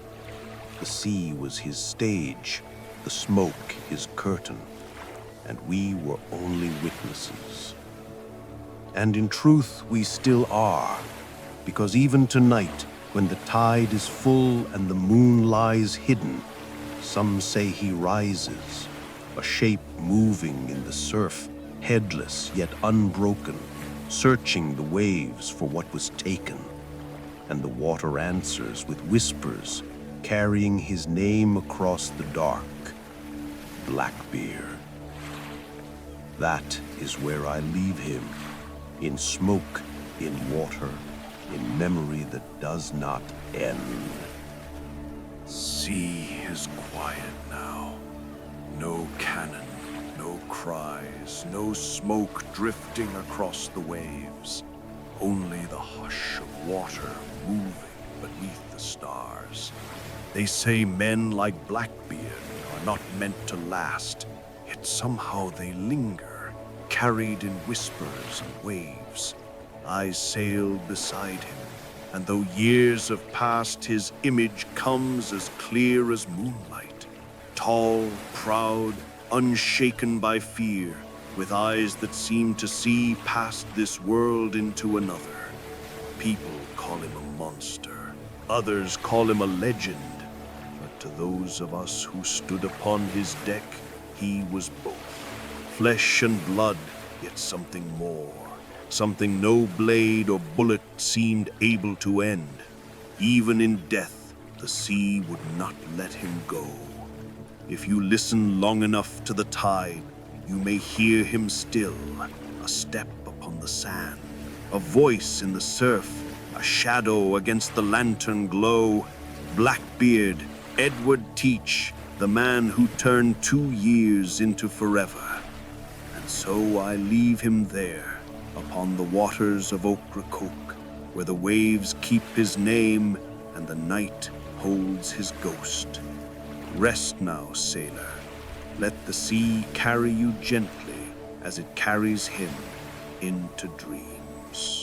Speaker 3: The sea was his stage, the smoke his curtain, and we were only witnesses. And in truth, we still are, because even tonight, when the tide is full and the moon lies hidden, some say he rises, a shape moving in the surf, headless yet unbroken, searching the waves for what was taken. And the water answers with whispers, carrying his name across the dark, Blackbeard. That is where I leave him, in smoke, in water, in memory that does not end.
Speaker 4: Sea is quiet now. No cannon, no cries, no smoke drifting across the waves. Only the hush of water moving beneath the stars. They say men like Blackbeard are not meant to last, yet somehow they linger, carried in whispers and waves. I sailed beside him, and though years have passed, his image comes as clear as moonlight. Tall, proud, unshaken by fear, with eyes that seem to see past this world into another. People call him a monster, others call him a legend, but to those of us who stood upon his deck, he was both. Flesh and blood, yet something more. Something no blade or bullet seemed able to end. Even in death, the sea would not let him go. If you listen long enough to the tide, you may hear him still, a step upon the sand, a voice in the surf, a shadow against the lantern glow. Blackbeard, Edward Teach, the man who turned 2 years into forever. And so I leave him there, upon the waters of Ocracoke, where the waves keep his name and the night holds his ghost. Rest now, sailor. Let the sea carry you gently as it carries him into dreams.